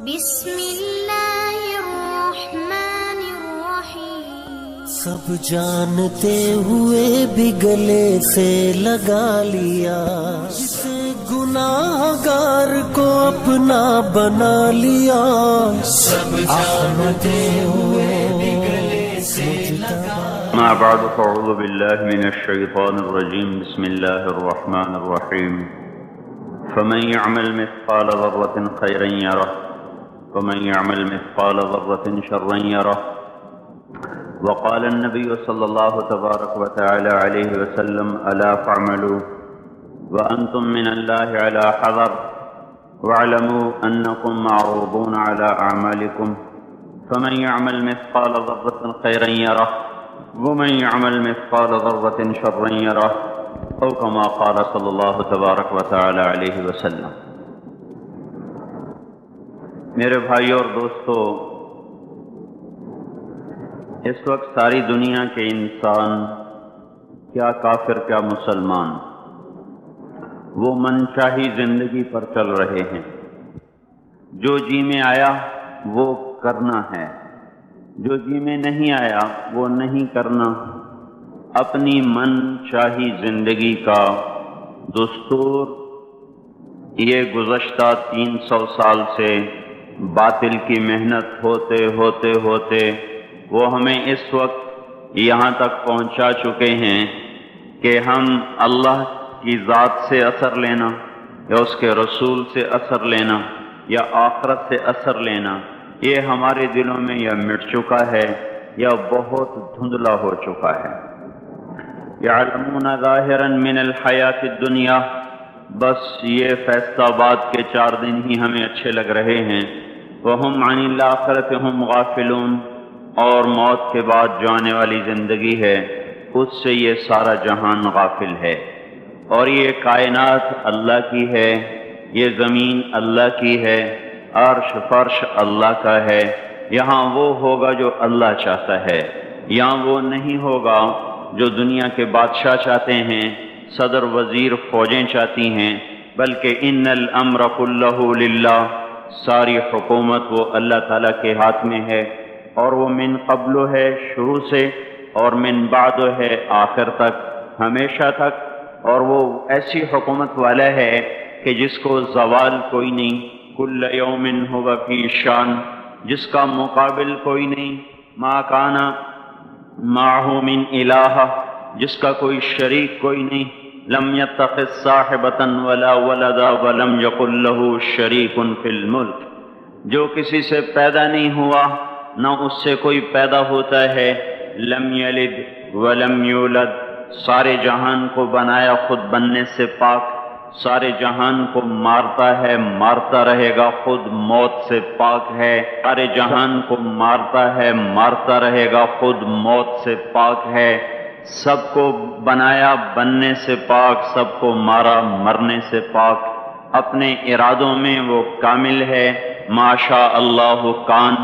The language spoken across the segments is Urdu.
بسم اللہ الرحمن الرحیم۔ سب جانتے ہوئے بھی گلے سے لگا لیا، جسے گناہگار کو اپنا بنا لیا۔ سب جانتے ہوئے بھی گلے سے لگا لیا۔ ما بعد فاعوذ باللہ من الشیطان الرجیم، بسم اللہ الرحمن الرحیم۔ فمن يعمل مثقال ذرة خيرا يره ومن يعمل مثقال ذرة شرا يره۔ وقال النبي صلى الله تبارك وتعالى عليه وسلم: ألا فاعملوا وأنتم من الله على حذر واعلموا أنكم معروضون على أعمالكم فمن يعمل مثقال ذرة خيرا يره ومن يعمل مثقال ذرة شرا يره، او كما قال صلی اللہ تبارک و تعالی علیہ وسلم۔ میرے بھائیو اور دوستو، اس وقت ساری دنیا کے انسان، کیا کافر کیا مسلمان، وہ من چاہی زندگی پر چل رہے ہیں۔ جو جی میں آیا وہ کرنا ہے، جو جی میں نہیں آیا وہ نہیں کرنا۔ اپنی من چاہی زندگی کا دستور یہ گزشتہ 300 سال سے باطل کی محنت ہوتے ہوتے ہوتے وہ ہمیں اس وقت یہاں تک پہنچا چکے ہیں کہ ہم اللہ کی ذات سے اثر لینا یا اس کے رسول سے اثر لینا یا آخرت سے اثر لینا، یہ ہمارے دلوں میں یا مٹ چکا ہے یا بہت دھندلا ہو چکا ہے۔ یعلمون ظاہرا من الحیات الدنیا، بس یہ فیصل آباد کے 4 دن ہی ہمیں اچھے لگ رہے ہیں۔ وہم عن الآخرۃ ہم غافلون، اور موت کے بعد جو آنے والی زندگی ہے اس سے یہ سارا جہان غافل ہے۔ اور یہ کائنات اللہ کی ہے، یہ زمین اللہ کی ہے، عرش فرش اللہ کا ہے۔ یہاں وہ ہوگا جو اللہ چاہتا ہے، یہاں وہ نہیں ہوگا جو دنیا کے بادشاہ چاہتے ہیں، صدر وزیر فوجیں چاہتی ہیں، بلکہ ان الامر کلہ للہ، ساری حکومت وہ اللہ تعالیٰ کے ہاتھ میں ہے، اور وہ من قبل ہے شروع سے، اور من بعد ہے آخر تک، ہمیشہ تک۔ اور وہ ایسی حکومت والا ہے کہ جس کو زوال کوئی نہیں، کل یوم هو فی شان، جس کا مقابل کوئی نہیں، ما کان معہ من الہ، جس کا کوئی شریک کوئی نہیں، لم یتخذ صاحبۃ ولا ولدا ولم یکن لہ شریک فی الملک، جو کسی سے پیدا نہیں ہوا نہ اس سے کوئی پیدا ہوتا ہے، لم یلد ولم یولد، سارے جہان کو بنایا خود بننے سے پاک، سارے جہان کو مارتا ہے مارتا رہے گا، خود موت سے پاک ہے، سارے جہان کو مارتا ہے مارتا رہے گا، خود موت سے پاک ہے، سب کو بنایا بننے سے پاک، سب کو مارا مرنے سے پاک، اپنے ارادوں میں وہ کامل ہے، ما شاء اللہ کان،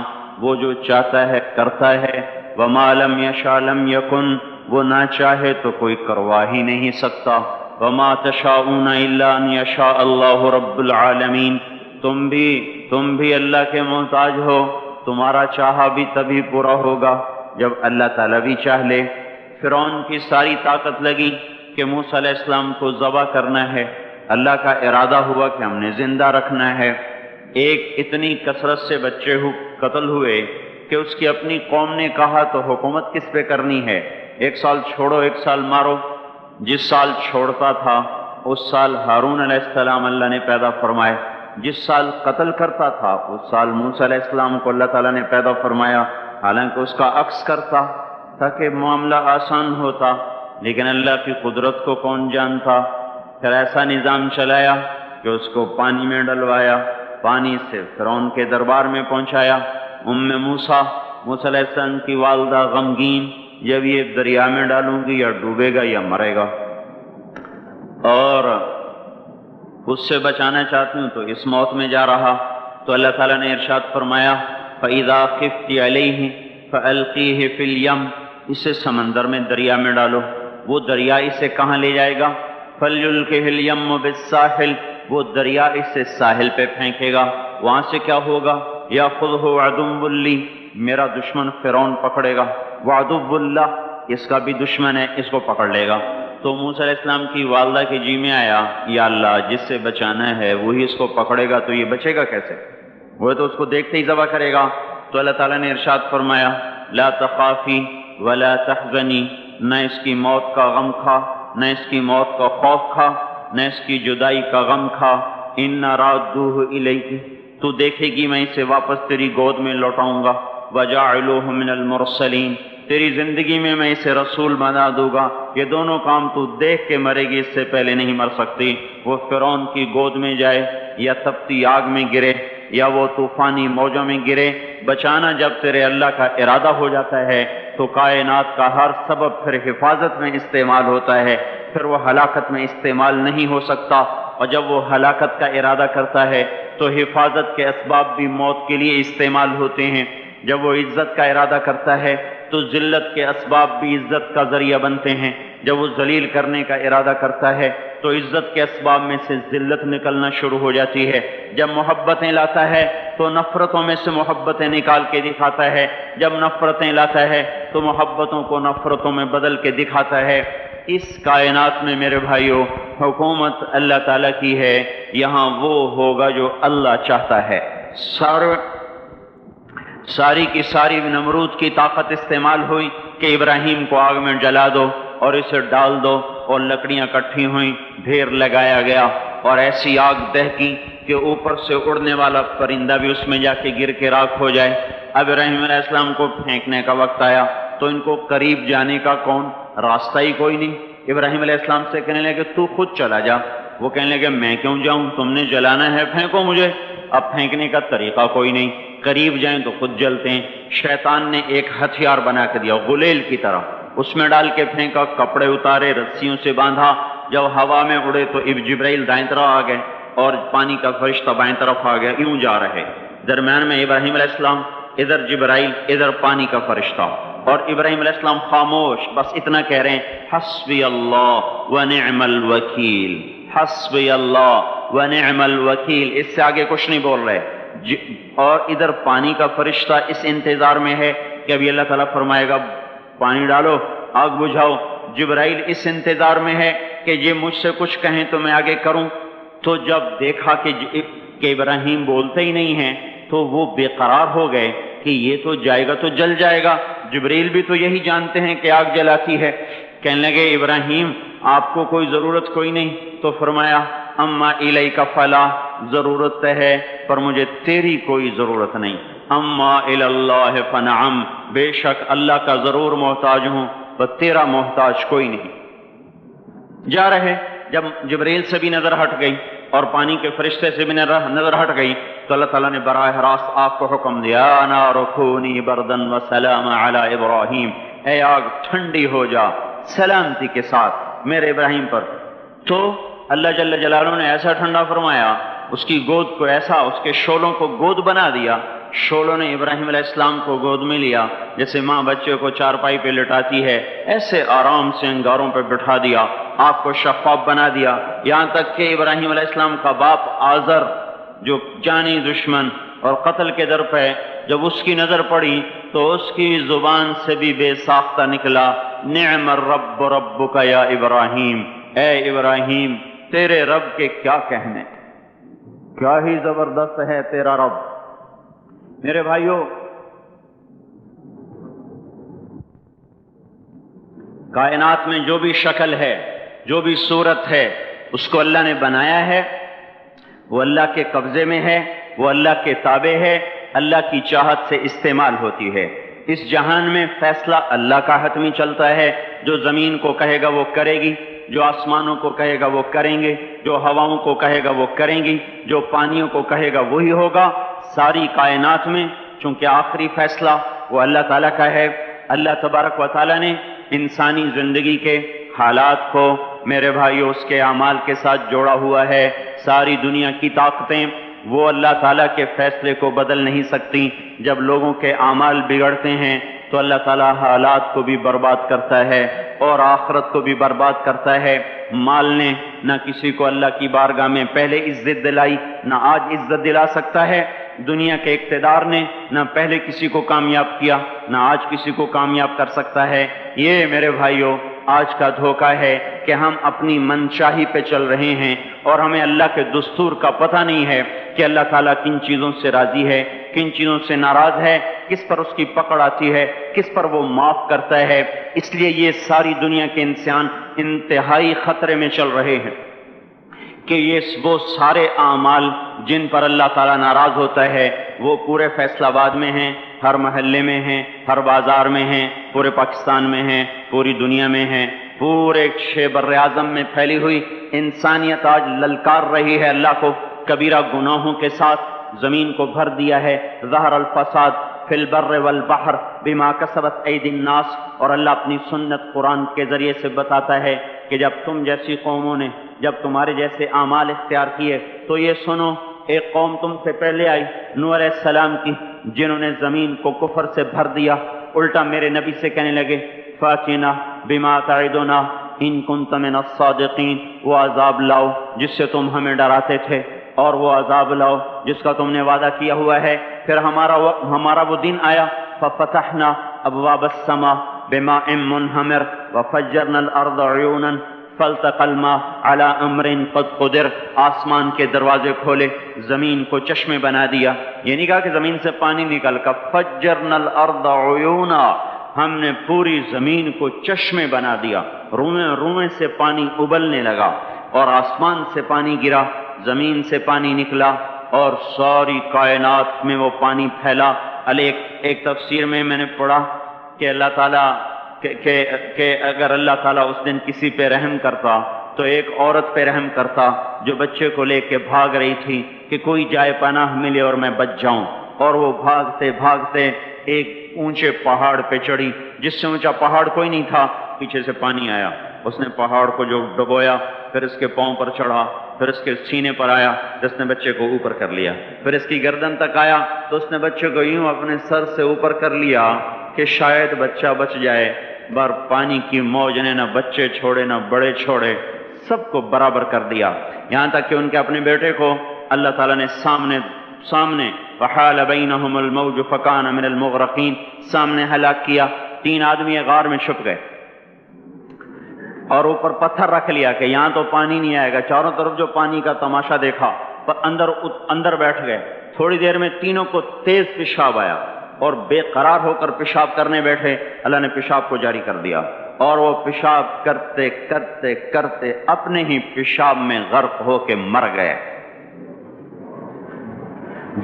وہ جو چاہتا ہے کرتا ہے، وما لم یشاء لم یکن، وہ نہ چاہے تو کوئی کروا ہی نہیں سکتا، وما تشاءون الا ان یشاء اللہ رب العالمین، تم بھی اللہ کے محتاج ہو، تمہارا چاہا بھی تبھی پورا ہوگا جب اللہ تعالیٰ بھی چاہ لے۔ فرعون کی ساری طاقت لگی کہ موسیٰ علیہ السلام کو ذبح کرنا ہے، اللہ کا ارادہ ہوا کہ ہم نے زندہ رکھنا ہے۔ ایک اتنی کثرت سے بچے قتل ہوئے کہ اس کی اپنی قوم نے کہا تو حکومت کس پہ کرنی ہے، 1 سال چھوڑو 1 سال مارو۔ جس سال چھوڑتا تھا اس سال ہارون علیہ السلام اللہ نے پیدا فرمائے، جس سال قتل کرتا تھا اس سال موسیٰ علیہ السلام کو اللہ تعالیٰ نے پیدا فرمایا، حالانکہ اس کا عکس کرتا تاکہ معاملہ آسان ہوتا، لیکن اللہ کی قدرت کو کون جانتا۔ پھر ایسا نظام چلایا کہ اس کو پانی میں ڈلوایا، پانی سے فرعون کے دربار میں پہنچایا۔ موسیٰ علیہ السلام کی والدہ غمگین، جب یہ دریا میں ڈالوں گی یا ڈوبے گا یا مرے گا، اور اس سے بچانا چاہتی ہوں تو اس موت میں جا رہا، تو اللہ تعالیٰ نے ارشاد فرمایا فَإِذَا خِفْتِ عَلَيْهِ فَأَلْقِيهِ فِي الْيَمِّ، اسے سمندر میں دریا میں ڈالو۔ وہ دریا اسے کہاں لے جائے گا؟ فَلْيُلْقِهِ الْيَمُّ بِالسَّاحِلِ، وہ دریا اس سے ساحل پہ پھینکے گا، وہاں سے کیا ہوگا؟ یاخذہ عدو لی، میرا دشمن فرعون پکڑے گا، وعدو اللہ، اس کا بھی دشمن ہے، اس کو پکڑ لے گا۔ تو موسیٰ علیہ السلام کی والدہ کے جی میں آیا، یا اللہ جس سے بچانا ہے وہی اس کو پکڑے گا تو یہ بچے گا کیسے؟ وہ تو اس کو دیکھتے ہی ذبح کرے گا۔ تو اللہ تعالیٰ نے ارشاد فرمایا لا تخافی ولا تحزنی، نہ اس کی موت کا غم کھا، نہ اس کی موت کا خوف کھا، نہ اس کی جدائی کا غم کھا، انا رادوہ الیک، تو دیکھے گی میں اسے واپس تیری گود میں لوٹاؤں گا، وجاعلوہ من المرسلین، تیری زندگی میں میں اسے رسول بنا دوں گا۔ یہ دونوں کام تو دیکھ کے مرے گی، اس سے پہلے نہیں مر سکتی۔ وہ فرعون کی گود میں جائے یا تپتی آگ میں گرے یا وہ طوفانی موجوں میں گرے، بچانا جب تیرے اللہ کا ارادہ ہو جاتا ہے تو کائنات کا ہر سبب پھر حفاظت میں استعمال ہوتا ہے، پھر وہ ہلاکت میں استعمال نہیں ہو سکتا۔ اور جب وہ ہلاکت کا ارادہ کرتا ہے تو حفاظت کے اسباب بھی موت کے لیے استعمال ہوتے ہیں۔ جب وہ عزت کا ارادہ کرتا ہے تو ذلت کے اسباب بھی عزت کا ذریعہ بنتے ہیں۔ جب وہ ذلیل کرنے کا ارادہ کرتا ہے تو عزت کے اسباب میں سے ذلت نکلنا شروع ہو جاتی ہے۔ جب محبتیں لاتا ہے تو نفرتوں میں سے محبتیں نکال کے دکھاتا ہے، جب نفرتیں لاتا ہے تو محبتوں کو نفرتوں میں بدل کے دکھاتا ہے۔ اس کائنات میں میرے بھائیوں حکومت اللہ تعالیٰ کی ہے، یہاں وہ ہوگا جو اللہ چاہتا ہے۔ ساری کی ساری نمرود کی طاقت استعمال ہوئی کہ ابراہیم کو آگ میں جلا دو اور اسے ڈال دو، اور لکڑیاں اکٹھی ہوئیں، ڈھیر لگایا گیا اور ایسی آگ دہکی کہ اوپر سے اڑنے والا پرندہ بھی اس میں جا کے گر کے راکھ ہو جائے۔ اب ابراہیم علیہ السلام کو پھینکنے کا وقت آیا تو ان کو قریب جانے کا کون راستہ ہی کوئی نہیں۔ ابراہیم علیہ السلام سے کہنے لگے تو خود چلا جا، وہ کہنے لگے میں کیوں جاؤں، تم نے جلانا ہے پھینکو مجھے۔ اب پھینکنے کا طریقہ کوئی نہیں، قریب جائیں تو خود جلتے ہیں۔ شیطان نے ایک ہتھیار بنا کے دیا غلیل کی طرح، اس میں ڈال کے پھینکا، کپڑے اتارے، رسیوں سے باندھا، جب ہوا میں اڑے تو جبرائیل دائیں طرف آ گئے اور پانی کا فرشتہ بائیں طرف آ گیا، یوں جا رہے، درمیان میں ابراہیم علیہ السلام، ادھر جبرائیل، ادھر پانی کا فرشتہ، اور ابراہیم علیہ السلام خاموش، بس اتنا کہہ رہے ہیں حسبی اللہ ونعم الوکیل، حسبی اللہ ونعم الوکیل، اس سے آگے کچھ نہیں بول رہے۔ اور ادھر پانی کا فرشتہ اس انتظار میں ہے کہ ابھی اللہ تعالیٰ فرمائے گا پانی ڈالو، آگ بجھاؤ۔ جبرائیل اس انتظار میں ہے کہ یہ مجھ سے کچھ کہیں تو میں آگے کروں۔ تو جب دیکھا کہ ابراہیم بولتے ہی نہیں ہیں تو وہ بے قرار ہو گئے کہ یہ تو جائے گا تو جل جائے گا۔ جبرائیل بھی تو یہی جانتے ہیں کہ آگ جلاتی ہے۔ کہنے لگے ابراہیم آپ کو کوئی ضرورت کوئی نہیں، تو فرمایا اما الیک فلا، ضرورت ہے پر مجھے تیری کوئی ضرورت نہیں۔ اما الی اللہ فنعم، بے شک اللہ کا ضرور محتاج ہوں پر تیرا محتاج کوئی نہیں۔ جا رہے، جب جبرائیل سے بھی نظر ہٹ گئی اور پانی کے فرشتے سے بھی نظر ہٹ گئی تو اللہ تعالیٰ نے براہ راست آگ کو حکم دیا نار کونی بردن وسلام علی ابراہیم، اے آگ ٹھنڈی ہو جا سلامتی کے ساتھ میرے ابراہیم پر۔ تو اللہ جل جلالہ نے ایسا ٹھنڈا فرمایا، اس کی گود کو ایسا، اس کے شولوں کو گود بنا دیا، شولوں نے ابراہیم علیہ السلام کو گود میں لیا، جیسے ماں بچے کو چارپائی پہ لٹاتی ہے، ایسے آرام سے انگاروں پہ بٹھا دیا، آپ کو شفاف بنا دیا، یہاں تک کہ ابراہیم علیہ السلام کا باپ آزر جو جانی دشمن اور قتل کے در پہ، جب اس کی نظر پڑی تو اس کی زبان سے بھی بے ساختہ نکلا نعم الرب ربک یا ابراہیم، اے ابراہیم تیرے رب کے کیا کہنے، کیا ہی زبردست ہے تیرا رب۔ میرے بھائیوں، کائنات میں جو بھی شکل ہے، جو بھی صورت ہے، اس کو اللہ نے بنایا ہے، وہ اللہ کے قبضے میں ہے، وہ اللہ کے تابع ہے، اللہ کی چاہت سے استعمال ہوتی ہے۔ اس جہان میں فیصلہ اللہ کا حتمی چلتا ہے، جو زمین کو کہے گا وہ کرے گی، جو آسمانوں کو کہے گا وہ کریں گے، جو ہواؤں کو کہے گا وہ کریں گی، جو پانیوں کو کہے گا وہی ہوگا۔ ساری کائنات میں چونکہ آخری فیصلہ وہ اللہ تعالیٰ کا ہے، اللہ تبارک و تعالیٰ نے انسانی زندگی کے حالات کو میرے بھائیو اس کے اعمال کے ساتھ جوڑا ہوا ہے۔ ساری دنیا کی طاقتیں وہ اللہ تعالیٰ کے فیصلے کو بدل نہیں سکتی۔ جب لوگوں کے اعمال بگڑتے ہیں تو اللہ تعالیٰ حالات کو بھی برباد کرتا ہے اور آخرت کو بھی برباد کرتا ہے۔ مال نے نہ کسی کو اللہ کی بارگاہ میں پہلے عزت دلائی، نہ آج عزت دلا سکتا ہے۔ دنیا کے اقتدار نے نہ پہلے کسی کو کامیاب کیا، نہ آج کسی کو کامیاب کر سکتا ہے۔ یہ میرے بھائیوں آج کا دھوکہ ہے کہ ہم اپنی منشاہی پہ چل رہے ہیں اور ہمیں اللہ کے دستور کا پتہ نہیں ہے کہ اللہ تعالیٰ کن چیزوں سے راضی ہے، کن چیزوں سے ناراض ہے، کس پر اس کی پکڑ آتی ہے، کس پر وہ معاف کرتا ہے۔ اس لیے یہ ساری دنیا کے انسان انتہائی خطرے میں چل رہے ہیں کہ یہ وہ سارے اعمال جن پر اللہ تعالیٰ ناراض ہوتا ہے وہ پورے فیصل آباد میں ہیں، ہر محلے میں ہیں، ہر بازار میں ہیں، پورے پاکستان میں ہیں، پوری دنیا میں ہیں، پورے بر اعظم میں پھیلی ہوئی انسانیت آج للکار رہی ہے اللہ کو۔ کبیرہ گناہوں کے ساتھ زمین کو بھر دیا ہے۔ ظہر الفساد فی البر والبحر بما کسبت ایدی الناس، اور اللہ اپنی سنت قرآن کے ذریعے سے بتاتا ہے کہ جب تم جیسی قوموں نے جب تمہارے جیسے اعمال اختیار کیے تو یہ سنو، ایک قوم تم سے پہلے آئی نوح علیہ السلام کی، جنہوں نے زمین کو کفر سے بھر دیا، الٹا میرے نبی سے کہنے لگے فاتنا بما تعدنا ان کنت من الصادقین، وہ عذاب لاؤ جس سے تم ہمیں ڈراتے تھے، اور وہ عذاب لاؤ جس کا تم نے وعدہ کیا ہوا ہے۔ پھر ہمارا وہ دن آیا، ففتحنا ابواب السماء بماء منہمر وفجرنا الارض عیونا فالتقى الماء على امر قد قدر، آسمان کے دروازے کھولے، زمین کو چشمے بنا دیا۔ یہ نہیں کہا کہ زمین سے پانی نکل کر، فجرنا الارض عیونا، ہم نے پوری زمین کو چشمے بنا دیا، روئیں سے پانی ابلنے لگا، اور آسمان سے پانی گرا، زمین سے پانی نکلا، اور ساری کائنات میں وہ پانی پھیلا۔ ایک تفسیر میں نے پڑھا کہ اللہ تعالیٰ کہ اگر اللہ تعالیٰ اس دن کسی پہ رحم کرتا تو ایک عورت پہ رحم کرتا جو بچے کو لے کے بھاگ رہی تھی کہ کوئی جائے پناہ ملے اور میں بچ جاؤں، اور وہ بھاگتے بھاگتے ایک اونچے پہاڑ پہ چڑھی، جس سے اونچا پہاڑ کوئی نہیں تھا، پیچھے سے پانی آیا، اس نے پہاڑ کو جو ڈبویا، پھر اس کے پاؤں پر چڑھا، پھر اس کے سینے پر آیا، جس نے بچے کو اوپر کر لیا، پھر اس کی گردن تک آیا تو اس نے بچے کو یوں اپنے سر سے اوپر کر لیا کہ شاید بچہ بچ جائے، بار پانی کی موج نے نہ بچے چھوڑے نہ بڑے چھوڑے، سب کو برابر کر دیا، یہاں تک کہ ان کے اپنے بیٹے کو اللہ تعالیٰ نے سامنے وحال بینہم الموج فکان من المغرقین، سامنے ہلاک کیا۔ 3 آدمی غار میں چھپ گئے اور اوپر پتھر رکھ لیا کہ یہاں تو پانی نہیں آئے گا، چاروں طرف جو پانی کا تماشا دیکھا، پر اندر بیٹھ گئے۔ تھوڑی دیر میں تینوں کو تیز پیشاب آیا اور بے قرار ہو کر پیشاب کرنے بیٹھے، اللہ نے پیشاب کو جاری کر دیا، اور وہ پیشاب کرتے کرتے کرتے اپنے ہی پیشاب میں غرق ہو کے مر گئے۔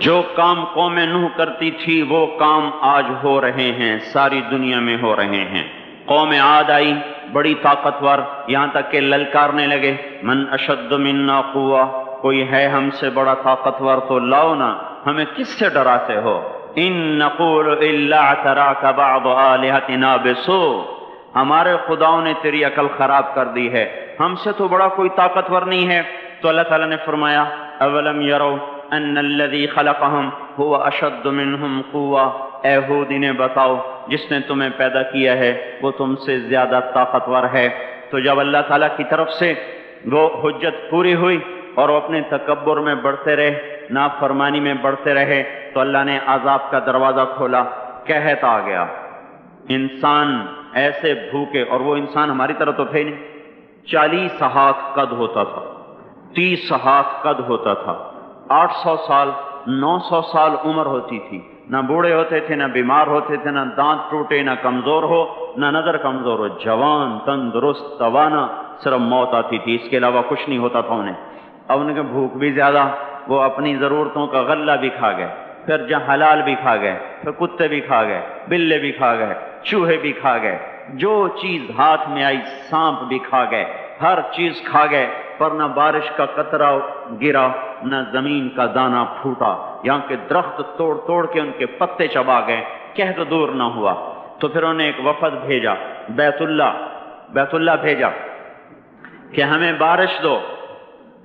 جو کام قوم نوح کرتی تھی وہ کام آج ہو رہے ہیں، ساری دنیا میں ہو رہے ہیں۔ قوم عاد آئی بڑی طاقتور، یہاں تک کہ للکارنے لگے من اشد منا قوہ، کوئی ہے ہم سے بڑا طاقتور تو لاؤ نا، ہمیں کس سے ڈراتے ہو؟ ان نقول الا اعتراک بعض آلہتنا بسوء، ہمارے خداؤں نے تیری عقل خراب کر دی ہے، ہم سے تو بڑا کوئی طاقتور نہیں ہے۔ تو اللہ تعالیٰ نے فرمایا اولم یروا ان الذی خلقہم هو اشد منہم قوہ، اے ہود انہیں بتاؤ جس نے تمہیں پیدا کیا ہے وہ تم سے زیادہ طاقتور ہے۔ تو جب اللہ تعالیٰ کی طرف سے وہ حجت پوری ہوئی اور وہ اپنے تکبر میں بڑھتے رہے، نافرمانی میں بڑھتے رہے، تو اللہ نے عذاب کا دروازہ کھولا، قحط آ گیا، انسان ایسے بھوکے، اور وہ انسان ہماری طرح تو تھے نہیں، 40 ہاتھ قد ہوتا تھا، 30 ہاتھ قد ہوتا تھا، 800 سال 900 سال عمر ہوتی تھی، نہ بوڑھے ہوتے تھے، نہ بیمار ہوتے تھے، نہ دانت ٹوٹے، نہ کمزور ہو، نہ نظر کمزور ہو، جوان تندرست توانا، صرف موت آتی تھی، اس کے علاوہ کچھ نہیں ہوتا تھا انہیں۔ اب ان کے بھوک بھی زیادہ، وہ اپنی ضرورتوں کا غلہ بھی کھا گئے، پھر جہاں حلال بھی کھا گئے، پھر کتے بھی کھا گئے، بلے بھی کھا گئے، چوہے بھی کھا گئے، جو چیز ہاتھ میں آئی سانپ بھی کھا گئے، ہر چیز کھا گئے، پر نہ بارش کا قطرہ گرا، نہ زمین کا دانہ پھوٹا، یہاں کے درخت توڑ توڑ کے ان کے پتے چبا گئے، قحط دور نہ ہوا۔ تو پھر انہوں نے ایک وفد بھیجا، بیت اللہ بھیجا کہ ہمیں بارش دو۔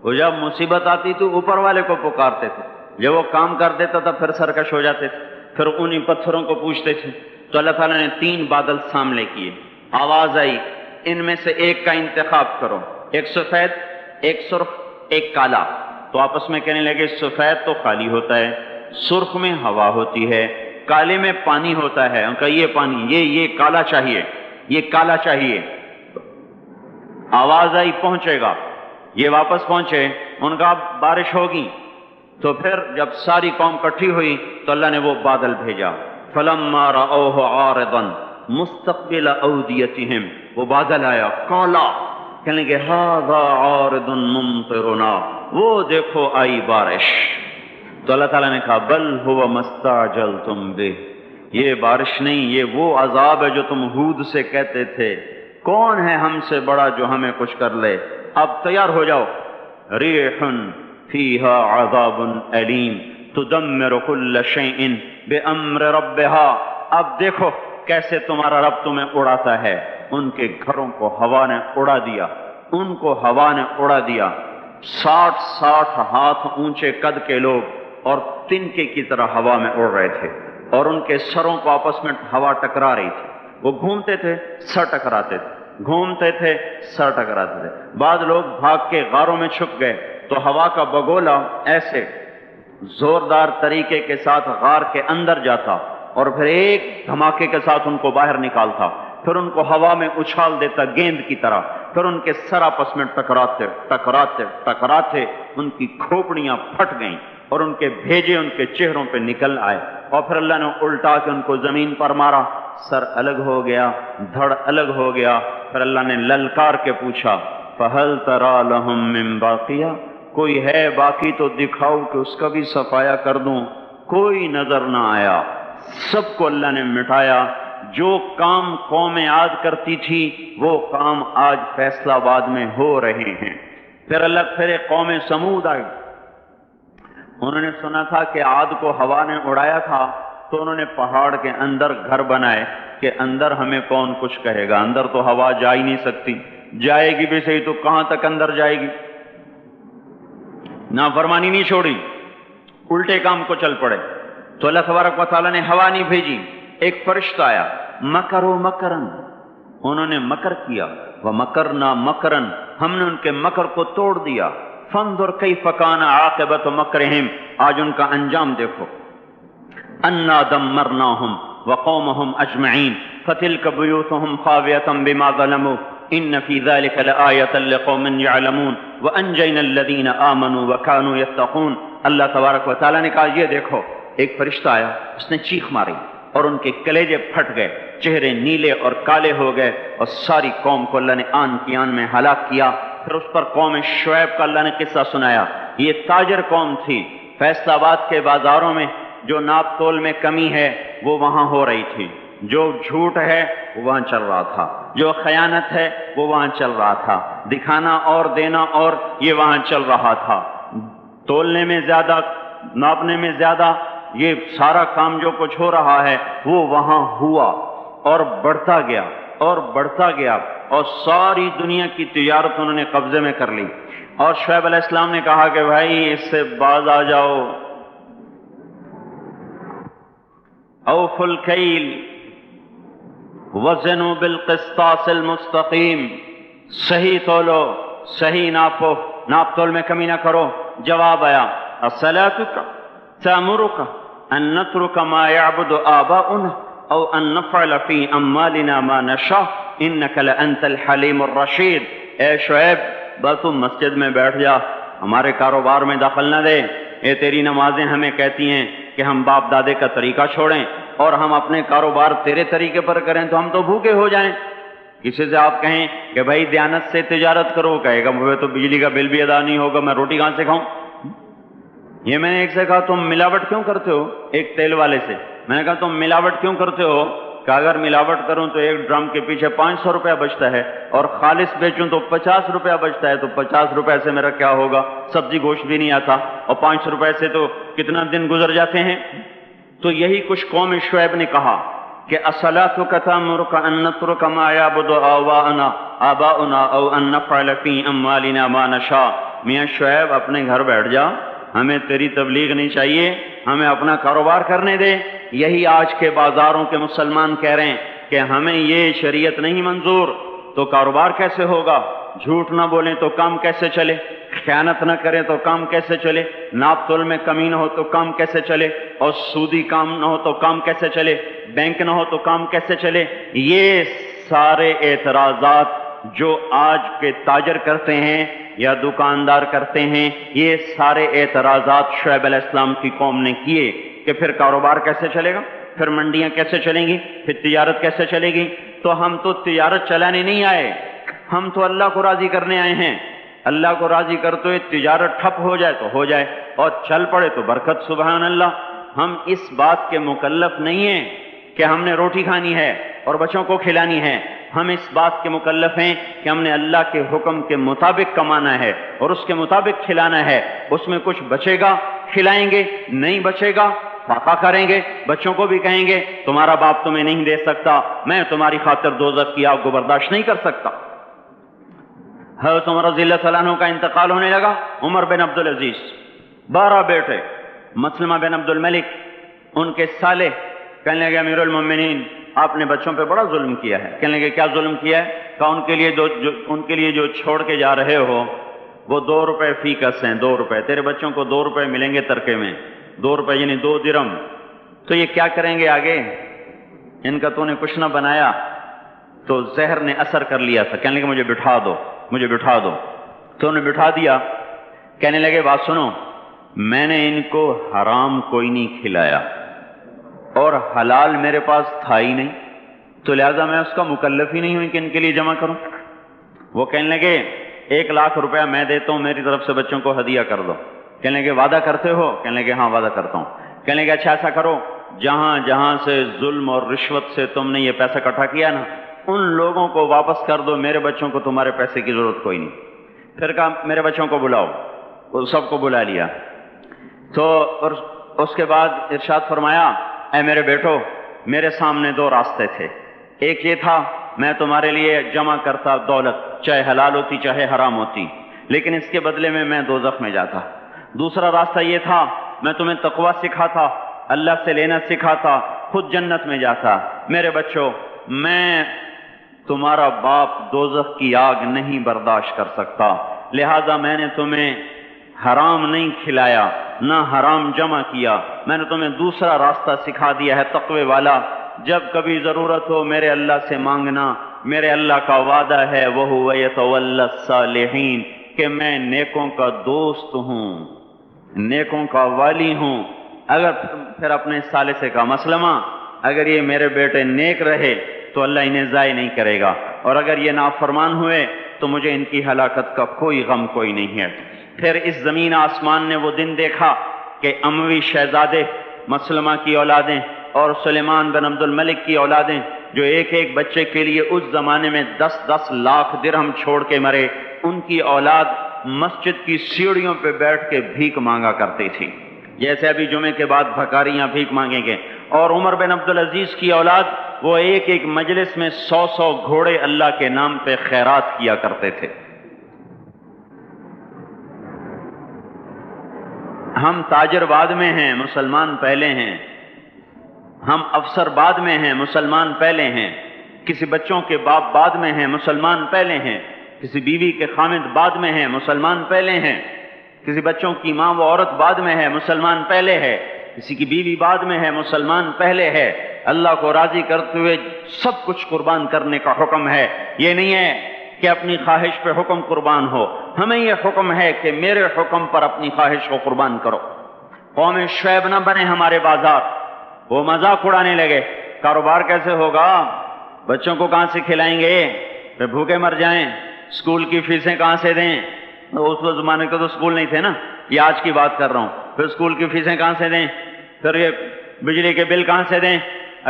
وہ جب مصیبت آتی تو اوپر والے کو پکارتے تھے، جب وہ کام کر دیتا تھا پھر سرکش ہو جاتے تھے، پھر انہی پتھروں کو پوچھتے تھے تو اللہ تعالیٰ نے 3 بادل سامنے کیے، آواز آئی ان میں سے ایک کا انتخاب کرو، ایک سفید، ایک سرخ، ایک کالا۔ تو آپس میں کہنے لگے سفید تو خالی ہوتا ہے، سرخ میں ہوا ہوتی ہے، کالے میں پانی ہوتا ہے۔ ان کا یہ پانی، یہ کالا چاہیے، یہ کالا چاہیے۔ آواز آئی پہنچے گا، یہ واپس پہنچے، ان کا بارش ہوگی۔ تو پھر جب ساری قوم کٹھی ہوئی تو اللہ نے وہ بادل بھیجا، فلما رأوه عارضا مستقبل اودیتہم، وہ بادل آیا کالا، کہنے لگے ھذا عارض ممطرنا، وہ دیکھو آئی بارش۔ تو اللہ تعالیٰ نے کہا بل هو ما استعجلتم به، یہ بارش نہیں، یہ وہ عذاب ہے جو تم ہود سے کہتے تھے، کون ہے ہم سے بڑا جو ہمیں کچھ کر لے، اب تیار ہو جاؤ۔ ریح فیہا عذاب علیم تدمر کل شیء بامر ربہا، اب دیکھو کیسے تمہارا رب تمہیں اڑاتا ہے۔ ان کے گھروں کو ہوا نے اڑا دیا، ان کو ہوا نے اڑا دیا۔ 60 ہاتھ اونچے قد کے لوگ اور تنکے کی طرح ہوا میں اڑ رہے تھے، اور ان کے سروں کو آپس میں ہوا ٹکرا رہی تھی، وہ گھومتے تھے سر ٹکراتے تھے، گھومتے تھے سر ٹکراتے تھے۔ بعض لوگ بھاگ کے غاروں میں چھپ گئے تو ہوا کا بگولا ایسے زوردار طریقے کے ساتھ غار کے اندر جاتا اور پھر ایک دھماکے کے ساتھ ان کو باہر نکالتا، پھر ان کو ہوا میں اچھال دیتا گیند کی طرح، پھر ان کے سر آپس میں ٹکراتے ٹکراتے ٹکراتے ان کی کھوپڑیاں پھٹ گئیں اور ان کے بھیجے ان کے چہروں پہ نکل آئے، اور پھر اللہ نے الٹا کے ان کو زمین پر مارا، سر الگ ہو گیا، دھڑ الگ ہو گیا۔ پھر اللہ نے للکار کے پوچھا فَهَلْ تَرَى لَهُم مِّن بَاقِيَةٍ، کوئی ہے باقی تو دکھاؤ کہ اس کا بھی صفایا کر دوں۔ کوئی نظر نہ آیا، سب کو اللہ نے مٹایا۔ جو کام قوم عاد کرتی تھی وہ کام آج فیصلہ آباد میں ہو رہے ہیں۔ پھر ایک قوم سمود آئی، انہوں نے سنا تھا کہ عاد کو ہوا نے اڑایا تھا، تو انہوں نے پہاڑ کے اندر گھر بنائے کہ اندر ہمیں کون کچھ کہے گا، اندر تو ہوا جا ہی نہیں سکتی، جائے گی بھی صحیح تو کہاں تک اندر جائے گی۔ نافرمانی نہیں چھوڑی، الٹے کام کو چل پڑے۔ تو اللہ تبارک و تعالیٰ نے ہوا نہیں بھیجی، ایک فرشتہ آیا، مکروا مکرن، انہوں نے مکر کیا، ومکرنا مکرن، ہم نے ان کے مکر کو توڑ دیا۔ فانظر کیف کان عاقبۃ مکرہم، آج ان کا انجام دیکھو۔ انا دمرناہم وقومہم اجمعین فتلک بیوتہم خاویۃ بما ظلموا ان فی ذلک لآیۃ لقوم یعلمون وانجینا الذین آمنوا وکانوا یتقون۔ اللہ تبارک و تعالیٰ نے کہا یہ دیکھو، ایک فرشتہ آیا، اس نے چیخ ماری اور ان کے کلیجے پھٹ گئے، چہرے نیلے اور کالے ہو گئے، اور ساری قوم کو اللہ نے آن کی آن میں ہلاک کیا۔ پھر اس پر قوم شعیب کا اللہ نے قصہ سنایا۔ یہ تاجر قوم تھی، فیصل آباد کے بازاروں میں جو ناپ تول میں کمی ہے وہ وہاں ہو رہی تھی، جو جھوٹ ہے وہ وہاں چل رہا تھا، جو خیانت ہے وہ وہاں چل رہا تھا، دکھانا اور دینا اور یہ وہاں چل رہا تھا، تولنے میں زیادہ، ناپنے میں زیادہ، یہ سارا کام جو کچھ ہو رہا ہے وہ وہاں ہوا اور بڑھتا گیا اور بڑھتا گیا، اور ساری دنیا کی تجارت انہوں نے قبضے میں کر لی۔ اور شعیب علیہ السلام نے کہا کہ بھائی اس سے باز آ جاؤ، اوفوا الکیل وزنوا بالقسطاس المستقیم، صحیح تولو، صحیح ناپو، ناپ تول میں کمی نہ کرو۔ جواب آیا الصلاۃ تأمرک ان نترک ما یعبد آباؤنا او ان نفعل فی اموالنا ما نشاء انک لانت الحلیم الرشید۔ اے شعیب بس تم مسجد میں بیٹھ جا، ہمارے کاروبار میں دخل نہ دے۔ اے تیری نمازیں ہمیں کہتی ہیں کہ ہم باپ دادے کا طریقہ چھوڑیں اور ہم اپنے کاروبار تیرے طریقے پر کریں تو ہم تو بھوکے ہو جائیں۔ کسی سے آپ کہیں کہ بھائی دیانت سے تجارت کرو، کہے گا مجھے تو بجلی کا بل بھی ادا نہیں ہوگا، میں روٹی کہاں سے کھاؤں۔ یہ میں نے ایک سے کہا تم ملاوٹ کیوں کرتے ہو، ایک تیل والے سے میں نے کہا تم ملاوٹ کیوں کرتے ہو، کہ اگر ملاوٹ کروں تو ایک ڈرم کے پیچھے 500 روپیہ بچتا ہے، اور خالص بیچوں تو 50 روپیہ بچتا ہے، تو 50 روپے سے میرا کیا ہوگا، سبزی گوشت بھی نہیں آتا، اور 500 روپے سے تو کتنا دن گزر جاتے ہیں۔ تو یہی کچھ قوم شعیب نے کہا کہ الصلاۃ تأمرک ان نترک ما یعبد آباؤنا او ان نفعل فی اموالنا ما نشاء۔ میاں شعیب اپنے گھر بیٹھ جا، ہمیں تیری تبلیغ نہیں چاہیے، ہمیں اپنا کاروبار کرنے دے۔ یہی آج کے بازاروں کے مسلمان کہہ رہے ہیں کہ ہمیں یہ شریعت نہیں منظور، تو کاروبار کیسے ہوگا؟ جھوٹ نہ بولیں تو کام کیسے چلے؟ خیانت نہ کریں تو کام کیسے چلے؟ ناپ تول میں کمی نہ ہو تو کام کیسے چلے؟ اور سودی کام نہ ہو تو کام کیسے چلے؟ بینک نہ ہو تو کام کیسے چلے؟ یہ سارے اعتراضات جو آج کے تاجر کرتے ہیں یا دکاندار کرتے ہیں، یہ سارے اعتراضات شعیب علیہ السلام کی قوم نے کیے کہ پھر کاروبار کیسے چلے گا، پھر منڈیاں کیسے چلیں گی، پھر تجارت کیسے چلے گی؟ تو ہم تو تجارت چلانے نہیں آئے، ہم تو اللہ کو راضی کرنے آئے ہیں۔ اللہ کو راضی کرتے ہوئے تجارت ٹھپ ہو جائے تو ہو جائے، اور چل پڑے تو برکت، سبحان اللہ۔ ہم اس بات کے مکلف نہیں ہیں کہ ہم نے روٹی کھانی ہے اور بچوں کو کھلانی ہے، ہم اس بات کے مکلف ہیں کہ ہم نے اللہ کے حکم کے مطابق کمانا ہے اور اس کے مطابق کھلانا ہے۔ اس میں کچھ بچے گا کھلائیں گے، نہیں بچے گا فاقہ کریں گے، بچوں کو بھی کہیں گے تمہارا باپ تمہیں نہیں دے سکتا، میں تمہاری خاطر دوزخ کی آگ کو برداشت نہیں کر سکتا۔ حضرت عمر رضی اللہ تعالیٰ عنہ کا انتقال ہونے لگا، عمر بن عبدالعزیز، 12 بیٹے، مسلمہ بن عبد الملک ان کے سالے، کہنے لگے امیر المومنین آپ نے بچوں پہ بڑا ظلم کیا ہے۔ کہنے لگے کیا ظلم کیا ہے؟ کہا ان کے لیے جو چھوڑ کے جا رہے ہو وہ 2 روپے فی کس ہیں، 2 روپے، تیرے بچوں کو 2 روپے ملیں گے ترکے میں، 2 روپے یعنی 2 درم، تو یہ کیا کریں گے آگے؟ ان کا تو نے کچھ نہ بنایا۔ تو زہر نے اثر کر لیا تھا، کہنے لگے مجھے بٹھا دو، مجھے بٹھا دو، تو انہیں بٹھا دیا۔ کہنے لگے بات سنو، میں نے ان کو حرام کوئی نہیں کھلایا اور حلال میرے پاس تھا ہی نہیں، تو لہذا میں اس کا مکلف ہی نہیں ہوں کہ ان کے لیے جمع کروں۔ وہ کہنے لگے 1 لاکھ روپیہ میں دیتا ہوں، میری طرف سے بچوں کو ہدیہ کر دو۔ کہنے لگے وعدہ کرتے ہو؟ کہنے لگے ہاں وعدہ کرتا ہوں۔ کہنے لگے اچھا ایسا کرو، جہاں جہاں سے ظلم اور رشوت سے تم نے یہ پیسہ اکٹھا کیا نا، ان لوگوں کو واپس کر دو، میرے بچوں کو تمہارے پیسے کی ضرورت کوئی نہیں۔ پھر کہا میرے بچوں کو بلاؤ، وہ سب کو بلا لیا۔ تو اور اس کے بعد ارشاد فرمایا اے میرے بیٹو، میرے سامنے 2 راستے تھے، ایک یہ تھا میں تمہارے لیے جمع کرتا دولت، چاہے حلال ہوتی چاہے حرام ہوتی، لیکن اس کے بدلے میں دوزخ میں جاتا۔ دوسرا راستہ یہ تھا میں تمہیں تقویٰ سکھاتا، اللہ سے لینا سکھاتا، خود جنت میں جاتا۔ میرے بچوں، میں تمہارا باپ دوزخ کی آگ نہیں برداشت کر سکتا، لہذا میں نے تمہیں حرام نہیں کھلایا، نہ حرام جمع کیا، میں نے تمہیں دوسرا راستہ سکھا دیا ہے تقوی والا۔ جب کبھی ضرورت ہو میرے اللہ سے مانگنا، میرے اللہ کا وعدہ ہے وَهُوَ يَتَوَلَّى الصَّالِحِينَ کہ میں نیکوں کا دوست ہوں، نیکوں کا والی ہوں۔ اگر پھر اپنے ثالثے کا مسلمہ، اگر یہ میرے بیٹے نیک رہے تو اللہ انہیں ضائع نہیں کرے گا، اور اگر یہ نافرمان ہوئے تو مجھے ان کی ہلاکت کا کوئی غم کوئی نہیں ہے۔ پھر اس زمین آسمان نے وہ دن دیکھا کہ اموی شہزادے، مسلمہ کی اولادیں اور سلیمان بن عبد الملک کی اولادیں، جو ایک ایک بچے کے لیے اس زمانے میں 10-10 لاکھ درہم چھوڑ کے مرے، ان کی اولاد مسجد کی سیڑھیوں پہ بیٹھ کے بھیک مانگا کرتی تھی، جیسے ابھی جمعے کے بعد بھکاریاں بھیک مانگیں گے۔ اور عمر بن عبدالعزیز کی اولاد، وہ ایک ایک مجلس میں 100 گھوڑے اللہ کے نام پہ خیرات کیا کرتے تھے۔ ہم تاجر بعد میں ہیں، مسلمان پہلے ہیں، ہم افسر بعد میں ہیں، مسلمان پہلے ہیں، کسی بچوں کے باپ بعد میں ہیں، مسلمان پہلے ہیں، کسی بیوی کے خامد بعد میں ہیں، مسلمان پہلے ہیں، کسی بچوں کی ماں و عورت بعد میں ہے، مسلمان پہلے ہے، کسی کی بیوی بعد میں ہے، مسلمان پہلے ہے۔ اللہ کو راضی کرتے ہوئے سب کچھ قربان کرنے کا حکم ہے، یہ نہیں ہے کہ اپنی خواہش پہ حکم قربان ہو، ہمیں یہ حکم ہے کہ میرے حکم پر اپنی خواہش کو قربان کرو۔ قوم شعیب نہ بنے ہمارے بازار، وہ مذاق اڑانے لگے، کاروبار کیسے ہوگا، بچوں کو کہاں سے کھلائیں گے، پھر بھوکے مر جائیں، اسکول کی فیسیں کہاں سے دیں، اس زمانے کے تو اسکول نہیں تھے نا، یہ آج کی بات کر رہا ہوں، پھر اسکول کی فیسیں کہاں سے دیں، پھر یہ بجلی کے بل کہاں سے دیں،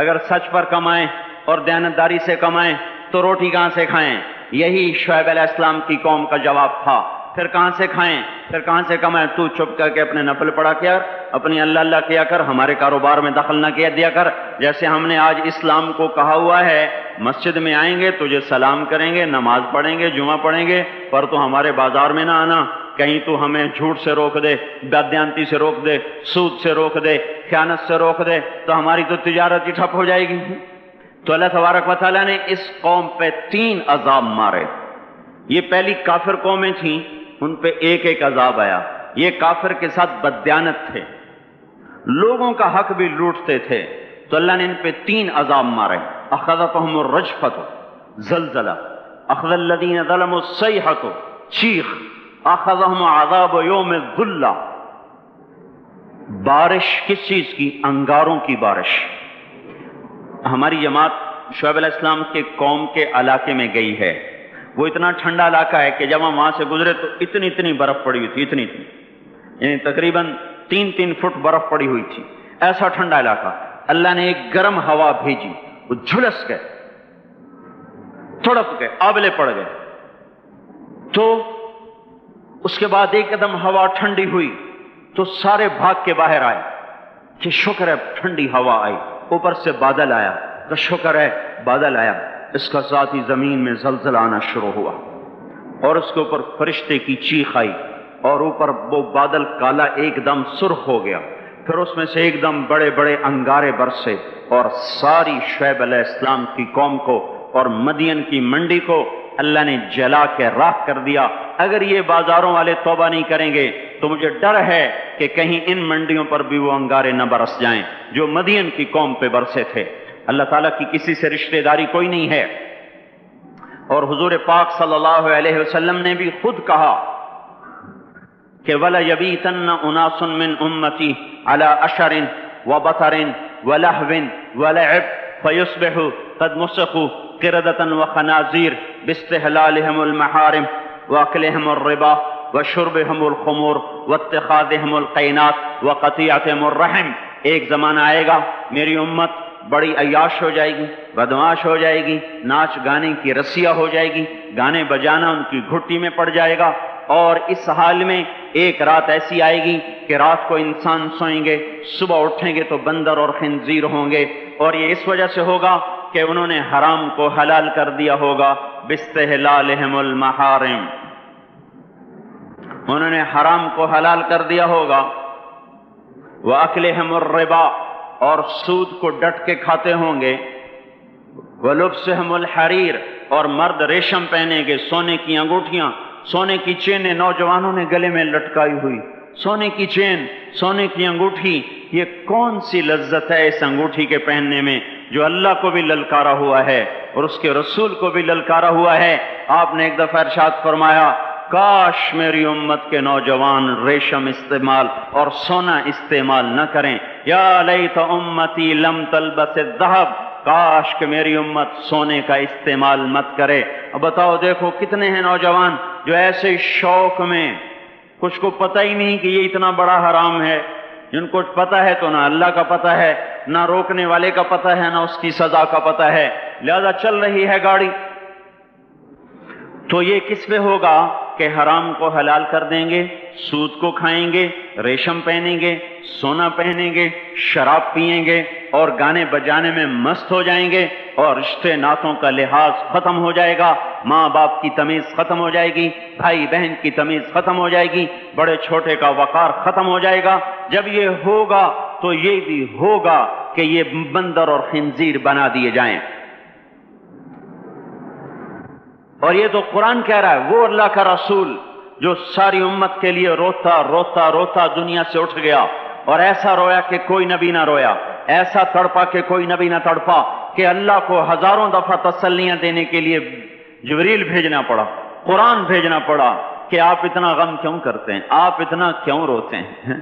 اگر سچ پر کمائیں اور دیانتداری سے کمائیں تو روٹی کہاں سے کھائیں۔ یہی شعیب علیہ السلام کی قوم کا جواب تھا، پھر کہاں سے کھائیں، پھر کہاں سے کمائیں، تو چپ کر کے اپنے نفل پڑھا کیا، اپنی اللہ اللہ کیا کر، ہمارے کاروبار میں دخل نہ کیا دیا کر۔ جیسے ہم نے آج اسلام کو کہا ہوا ہے مسجد میں آئیں گے تجھے سلام کریں گے، نماز پڑھیں گے، جمعہ پڑھیں گے، پر تو ہمارے بازار میں نہ آنا، کہیں تو ہمیں جھوٹ سے روک دے، بددیانتی سے روک دے، سود سے روک دے، خیانت سے روک دے، تو ہماری تو تجارت ہی ٹھپ ہو جائے گی۔ تو اللہ تبارک و تعالیٰ نے اس قوم پہ 3 عذاب مارے۔ یہ پہلی کافر قومیں تھیں، ان پہ ایک ایک عذاب آیا۔ یہ کافر کے ساتھ بددیانت تھے، لوگوں کا حق بھی لوٹتے تھے، تو اللہ نے ان پہ 3 عذاب مارے۔ اخذتهم الرجفۃ، زلزلہ، اخذ الذین ظلموا الصیحۃ، چیخ، اخذهم عذاب یوم الظلہ، بارش کس چیز کی؟ انگاروں کی بارش۔ ہماری جماعت شعیب علیہ السلام کے قوم کے علاقے میں گئی ہے، وہ اتنا ٹھنڈا علاقہ ہے کہ جب ہم وہاں سے گزرے تو اتنی برف پڑی ہوئی تھی، اتنی یعنی تقریباً 3 فٹ برف پڑی ہوئی تھی، ایسا ٹھنڈا علاقہ۔ اللہ نے ایک گرم ہوا بھیجی، وہ جھلس گئے، تڑپ گئے، آبلے پڑ گئے۔ تو اس کے بعد ایک قدم ہوا ٹھنڈی ہوئی تو سارے بھاگ کے باہر آئے کہ شکر ہے ٹھنڈی ہوا آئی، اوپر سے بادل آیا تو شکر ہے بادل آیا۔ اس کا ساتھ ہی زمین میں زلزلہ آنا شروع ہوا اور اس کے اوپر فرشتے کی چیخ آئی اور اوپر وہ بادل کالا ایک دم سرخ ہو گیا، پھر اس میں سے ایک دم بڑے بڑے انگارے برسے اور ساری شعیب علیہ السلام کی قوم کو اور مدین کی منڈی کو اللہ نے جلا کے راکھ کر دیا۔ اگر یہ بازاروں والے توبہ نہیں کریں گے تو مجھے ڈر ہے کہ کہیں ان منڈیوں پر بھی وہ انگارے نہ برس جائیں جو مدین کی قوم پہ برسے تھے۔ اللہ تعالیٰ کی کسی سے رشتہ داری کوئی نہیں ہے، اور حضور پاک صلی اللہ علیہ وسلم نے بھی خود کہا کہ وَلَيَبِيتَنَّ أُنَاسٌ مِّنْ أُمَّتِي عَلَىٰ أَشَرٍ وَبَطَرٍ وَلَهْوٍ وَلَعِبٍ فَيُصْبِحُوا قَدْ مُسِخُوا قِرَدَةً وَخَنَازِيرَ بِاسْتِحْلَالِهِمُ الْمَحَارِمِ وَأَكْلِهِمُ الرِّبَا وَشُرْبِهِمُ الْخُمُورِ وَاتِّخَاذِهِمُ الْقَيْنَاتِ وَقَطِيعَتِهِمُ الرَّحِمِ۔ ایک زمانہ آئے گا میری امت بڑی عیاش ہو جائے گی، بدمعاش ہو جائے گی، ناچ گانے کی رسیا ہو جائے گی، گانے بجانا ان کی گھٹی میں پڑ جائے گا، اور اس حال میں ایک رات ایسی آئے گی کہ رات کو انسان سوئیں گے، صبح اٹھیں گے تو بندر اور خنزیر ہوں گے، اور یہ اس وجہ سے ہوگا کہ انہوں نے حرام کو حلال کر دیا ہوگا، باستحلالہم المحارم، انہوں نے حرام کو حلال کر دیا ہوگا، وَأَكْلِهِمُ الرِّبَا، اور سود کو ڈٹ کے کھاتے ہوں گے، وَلُبْسِهِمُ الْحَرِيرَ، اور مرد ریشم پہنیں گے، سونے کی انگوٹھیاں، سونے کی چینیں نوجوانوں نے گلے میں لٹکائی ہوئی، سونے کی چین، سونے کی انگوٹھی، یہ کون سی لذت ہے اس انگوٹھی کے پہننے میں جو اللہ کو بھی للکارا ہوا ہے اور اس کے رسول کو بھی للکارا ہوا ہے۔ آپ نے ایک دفعہ ارشاد فرمایا کاش میری امت کے نوجوان ریشم استعمال اور سونا استعمال نہ کریں، یا لیت امتی لم تلبس الذہب، کاش کہ میری امت سونے کا استعمال مت کرے۔ اب بتاؤ دیکھو کتنے ہیں نوجوان جو ایسے شوق میں، کچھ کو پتہ ہی نہیں کہ یہ اتنا بڑا حرام ہے، جن کو پتہ ہے تو نہ اللہ کا پتہ ہے، نہ روکنے والے کا پتہ ہے، نہ اس کی سزا کا پتہ ہے، لہذا چل رہی ہے گاڑی۔ تو یہ کس پہ ہوگا کہ حرام کو حلال کر دیں گے، سود کو کھائیں گے، ریشم پہنیں گے، سونا پہنیں گے، شراب پئیں گے اور گانے بجانے میں مست ہو جائیں گے، اور رشتے ناتوں کا لحاظ ختم ہو جائے گا، ماں باپ کی تمیز ختم ہو جائے گی، بھائی بہن کی تمیز ختم ہو جائے گی، بڑے چھوٹے کا وقار ختم ہو جائے گا۔ جب یہ ہوگا تو یہ بھی ہوگا کہ یہ بندر اور خنزیر بنا دیے جائیں۔ اور یہ تو قرآن کہہ رہا ہے، وہ اللہ کا رسول جو ساری امت کے لیے روتا روتا روتا دنیا سے اٹھ گیا، اور ایسا رویا کہ کوئی نبی نہ رویا، ایسا تڑپا کہ کوئی نبی نہ تڑپا، کہ اللہ کو ہزاروں دفعہ تسلیاں دینے کے لیے جبریل بھیجنا پڑا، قرآن بھیجنا پڑا کہ آپ اتنا غم کیوں کرتے ہیں، آپ اتنا کیوں روتے ہیں۔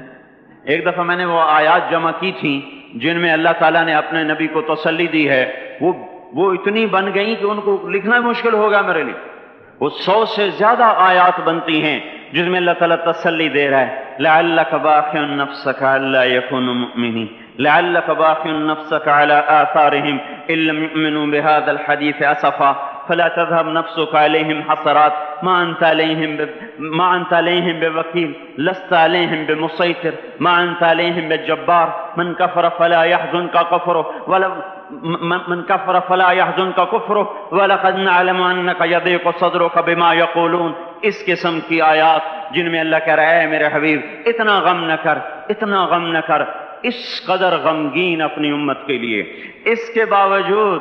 ایک دفعہ میں نے وہ آیات جمع کی تھیں جن میں اللہ تعالیٰ نے اپنے نبی کو تسلی دی ہے، وہ اتنی بن گئیں کہ ان کو لکھنا مشکل ہوگا میرے لیے۔ وہ 100 سے زیادہ آیات بنتی ہیں جس میں اللہ تعالیٰ تسلی دے رہا ہے، لعلک باخع نفسک الا یکونوا مؤمنین، لعلک باخع نفسک علی آثارہم ان لم یؤمنوا بہذا الحدیث اسفا فلا تذهب نفسك عليهم حسرات ما أنت عليهم بوكيل لست عليهم بمسيطر ما أنت عليهم بجبار من كفر فلا يحزنك كفره ولقد نعلم أنك يضيق صدرك بما يقولون اس قسم کی آیات جن میں اللہ کہہ رہا ہے میرے حبیب اتنا غم نہ کر، اتنا غم نہ کر، اس قدر غمگین اپنی امت کے لیے۔ اس کے باوجود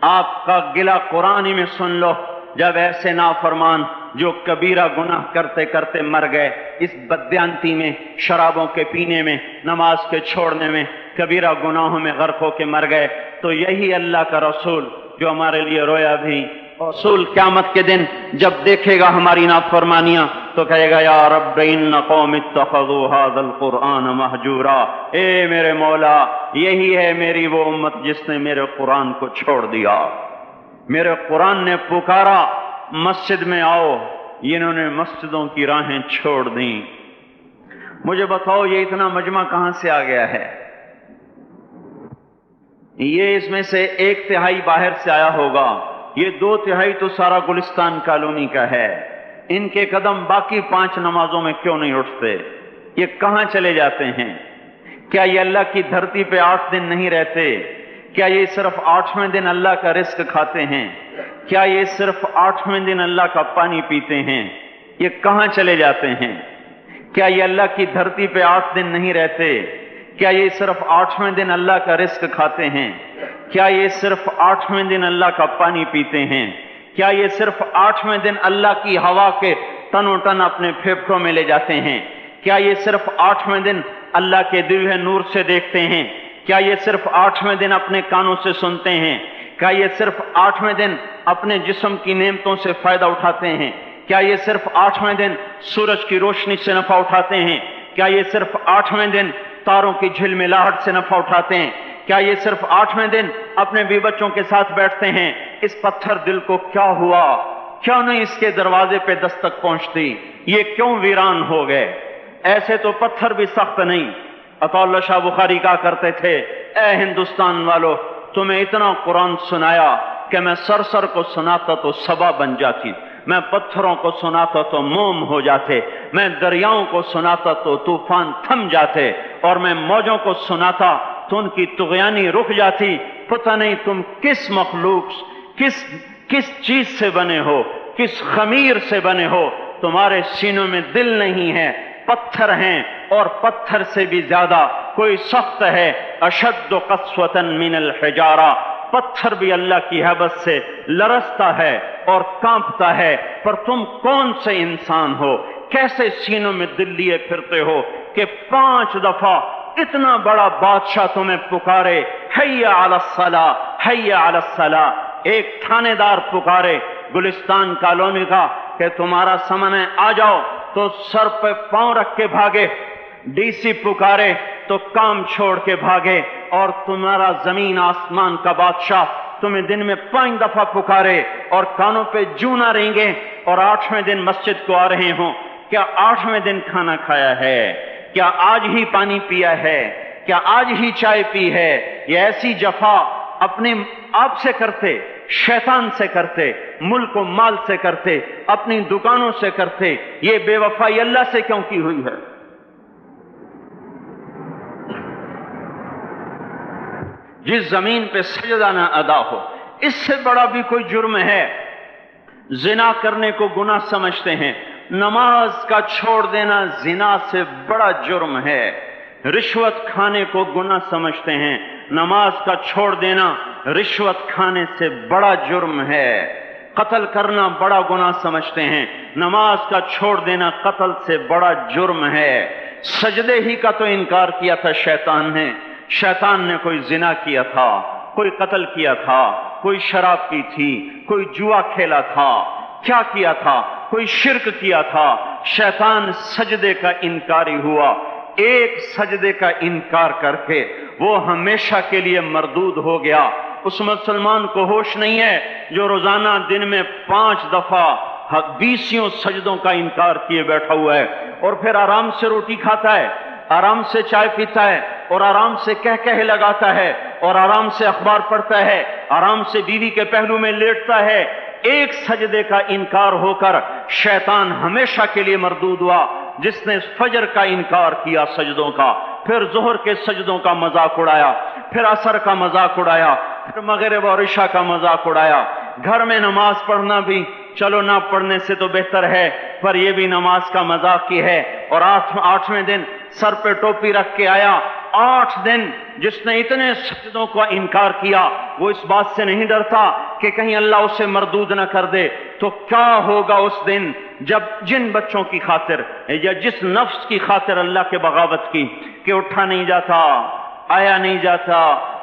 آپ کا گلہ قرآن ہی میں سن لو، جب ایسے نافرمان جو کبیرہ گناہ کرتے کرتے مر گئے، اس بددیانتی میں، شرابوں کے پینے میں، نماز کے چھوڑنے میں، کبیرہ گناہوں میں غرق ہو کے مر گئے، تو یہی اللہ کا رسول جو ہمارے لیے رویا بھی، رسول قیامت کے دن جب دیکھے گا ہماری نافرمانیاں تو کہے گا یا رب ان قوم اتخذوا هذا القرآن مہجورا، اے میرے مولا یہی ہے میری وہ امت جس نے میرے قرآن کو چھوڑ دیا، میرے قرآن نے پکارا مسجد میں آؤ، انہوں نے مسجدوں کی راہیں چھوڑ دیں۔ مجھے بتاؤ یہ اتنا مجمع کہاں سے آ گیا ہے؟ یہ اس میں سے 1/3 باہر سے آیا ہوگا، یہ 2/3 تو سارا گلستان کالونی کا ہے۔ ان کے قدم باقی 5 نمازوں میں کیوں نہیں اٹھتے؟ یہ کہاں چلے جاتے ہیں؟ کیا یہ اللہ کی دھرتی پہ 8 دن نہیں رہتے؟ کیا یہ صرف 8ویں دن اللہ کا رزق کھاتے ہیں؟ کیا یہ صرف 8ویں دن اللہ کا پانی پیتے ہیں؟ یہ کہاں چلے جاتے ہیں؟ کیا یہ اللہ کی دھرتی پہ 8 دن نہیں رہتے؟ کیا یہ صرف 8ویں دن اللہ کا رزق کھاتے ہیں؟ کیا یہ صرف 8ویں دن اللہ کا پانی پیتے ہیں؟ کیا یہ صرف 8ویں دن اللہ کی ہوا کے تن و ٹن اپنے پھیپھڑوں میں لے جاتے ہیں؟ کیا یہ صرف 8ویں دن اللہ کے دیے نور سے دیکھتے ہیں؟ کیا یہ صرف 8ویں دن اپنے کانوں سے سنتے ہیں؟ کیا یہ صرف 8ویں دن اپنے جسم کی نعمتوں سے فائدہ اٹھاتے ہیں؟ کیا یہ صرف 8ویں دن سورج کی روشنی سے نفع اٹھاتے ہیں؟ کیا یہ صرف 8ویں دن تاروں کی جھلملاہٹ سے نفع اٹھاتے ہیں؟ کیا یہ صرف 8ویں دن اپنے بیوی بچوں کے ساتھ بیٹھتے ہیں؟ اس پتھر دل کو کیا ہوا؟ کیوں نہیں اس کے دروازے پہ دستک پہنچتی؟ یہ کیوں ویران ہو گئے؟ ایسے تو پتھر بھی سخت نہیں۔ عطا اللہ شاہ بخاری کہا کرتے تھے اے ہندوستان والو، تمہیں اتنا قرآن سنایا کہ میں سر کو سناتا تو صبا بن جاتی، میں پتھروں کو سناتا تو موم ہو جاتے، میں دریاؤں کو سناتا تو طوفان تھم جاتے، اور میں موجوں کو سناتا تو ان کی طغیانی رک جاتی۔ پتہ نہیں تم کس مخلوق، کس چیز سے بنے ہو، کس خمیر سے بنے ہو، تمہارے سینوں میں دل نہیں ہے، پتھر ہیں، اور پتھر سے بھی زیادہ کوئی سخت ہے، اشد قسوة من الحجارہ، پتھر بھی اللہ کی حیبت سے لرزتا ہے اور کانپتا ہے، پر تم کون سے انسان ہو، کیسے سینوں میں دل لیے پھرتے ہو کہ 5 دفعہ اتنا بڑا بادشاہ تمہیں پکارے حی علی الصلاۃ، حی علی الصلاۃ، ایک تھانے دار پکارے گلستان کالونی کا کہ تمہارا سمن ہے آ جاؤ، تو سر پہ پاؤں رکھ کے بھاگے، ڈی سی پکارے تو کام چھوڑ کے بھاگے، اور تمہارا زمین آسمان کا بادشاہ تمہیں دن میں 5 دفعہ پکارے اور کانوں پہ جوں نہ رینگے، اور 8ویں دن مسجد کو آ رہے ہوں۔ کیا 8ویں دن کھانا کھایا ہے؟ کیا آج ہی پانی پیا ہے؟ کیا آج ہی چائے پی ہے؟ یہ ایسی جفا اپنے آپ سے کرتے، شیطان سے کرتے، ملک و مال سے کرتے، اپنی دکانوں سے کرتے، یہ بے وفائی اللہ سے کیوں کی ہوئی ہے؟ جس زمین پہ سجدہ نہ ادا ہو، اس سے بڑا بھی کوئی جرم ہے؟ زنا کرنے کو گناہ سمجھتے ہیں، نماز کا چھوڑ دینا زنا سے بڑا جرم ہے۔ رشوت کھانے کو گناہ سمجھتے ہیں، نماز کا چھوڑ دینا رشوت کھانے سے بڑا جرم ہے۔ قتل کرنا بڑا گناہ سمجھتے ہیں، نماز کا چھوڑ دینا قتل سے بڑا جرم ہے۔ سجدے ہی کا تو انکار کیا تھا شیطان نے، شیطان نے کوئی زنا کیا تھا، کوئی قتل کیا تھا، کوئی شراب پی تھی، کوئی جوا کھیلا تھا، کیا کیا تھا؟ کوئی شرک کیا تھا۔ شیطان سجدے کا انکاری ہوا، ایک سجدے کا انکار کر کے وہ ہمیشہ کے لیے مردود ہو گیا۔ اس مسلمان کو ہوش نہیں ہے جو روزانہ دن میں 5 دفعہ 20 سجدوں کا انکار کیے بیٹھا ہوا ہے، اور پھر آرام سے روٹی کھاتا ہے، آرام سے چائے پیتا ہے، اور آرام سے کہہ لگاتا ہے، اور آرام سے اخبار پڑھتا ہے، آرام سے بیوی کے پہلو میں لیٹتا ہے۔ ایک سجدے کا انکار ہو کر شیطان ہمیشہ کے لیے مردود ہوا۔ جس نے فجر کا انکار کیا سجدوں کا، پھر ظہر کے سجدوں کا مذاق اڑایا، پھر عصر کا مذاق اڑایا، پھر مغرب اور عشاء کا مذاق اڑایا، گھر میں نماز پڑھنا بھی چلو نہ پڑھنے سے تو بہتر ہے، پر یہ بھی نماز کا مذاق ہی ہے۔ اور آٹھویں دن سر پہ ٹوپی رکھ کے آیا۔ 8 دن جس نے اتنے سجدوں کا انکار کیا، وہ اس بات سے نہیں ڈرتا کہ کہیں اللہ اسے مردود نہ کر دے، تو کیا ہوگا اس دن جب جن بچوں کی خاطر یا جس نفس کی خاطر اللہ کے بغاوت کی کہ اٹھا نہیں جاتا، آیا نہیں جاتا،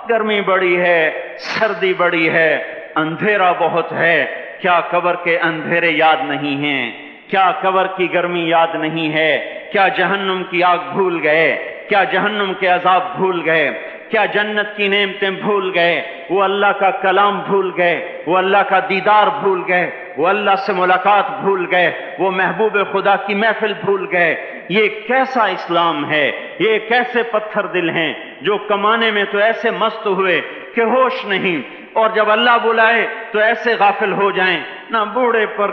گرمی بڑی ہے، سردی بڑی ہے، اندھیرا بہت ہے، کیا قبر کے اندھیرے یاد نہیں ہیں؟ کیا قبر کی گرمی یاد نہیں ہے؟ کیا جہنم کی آگ بھول گئے؟ کیا جہنم کے عذاب بھول گئے؟ کیا جنت کی نعمتیں بھول گئے؟ وہ اللہ کا کلام بھول گئے، وہ اللہ کا دیدار بھول گئے، وہ اللہ سے ملاقات بھول گئے، وہ محبوب خدا کی محفل بھول گئے۔ یہ کیسا اسلام ہے؟ یہ کیسے پتھر دل ہیں جو کمانے میں تو ایسے مست ہوئے کہ ہوش نہیں، اور جب اللہ بلائے تو ایسے غافل ہو جائیں، نہ بوڑھے پر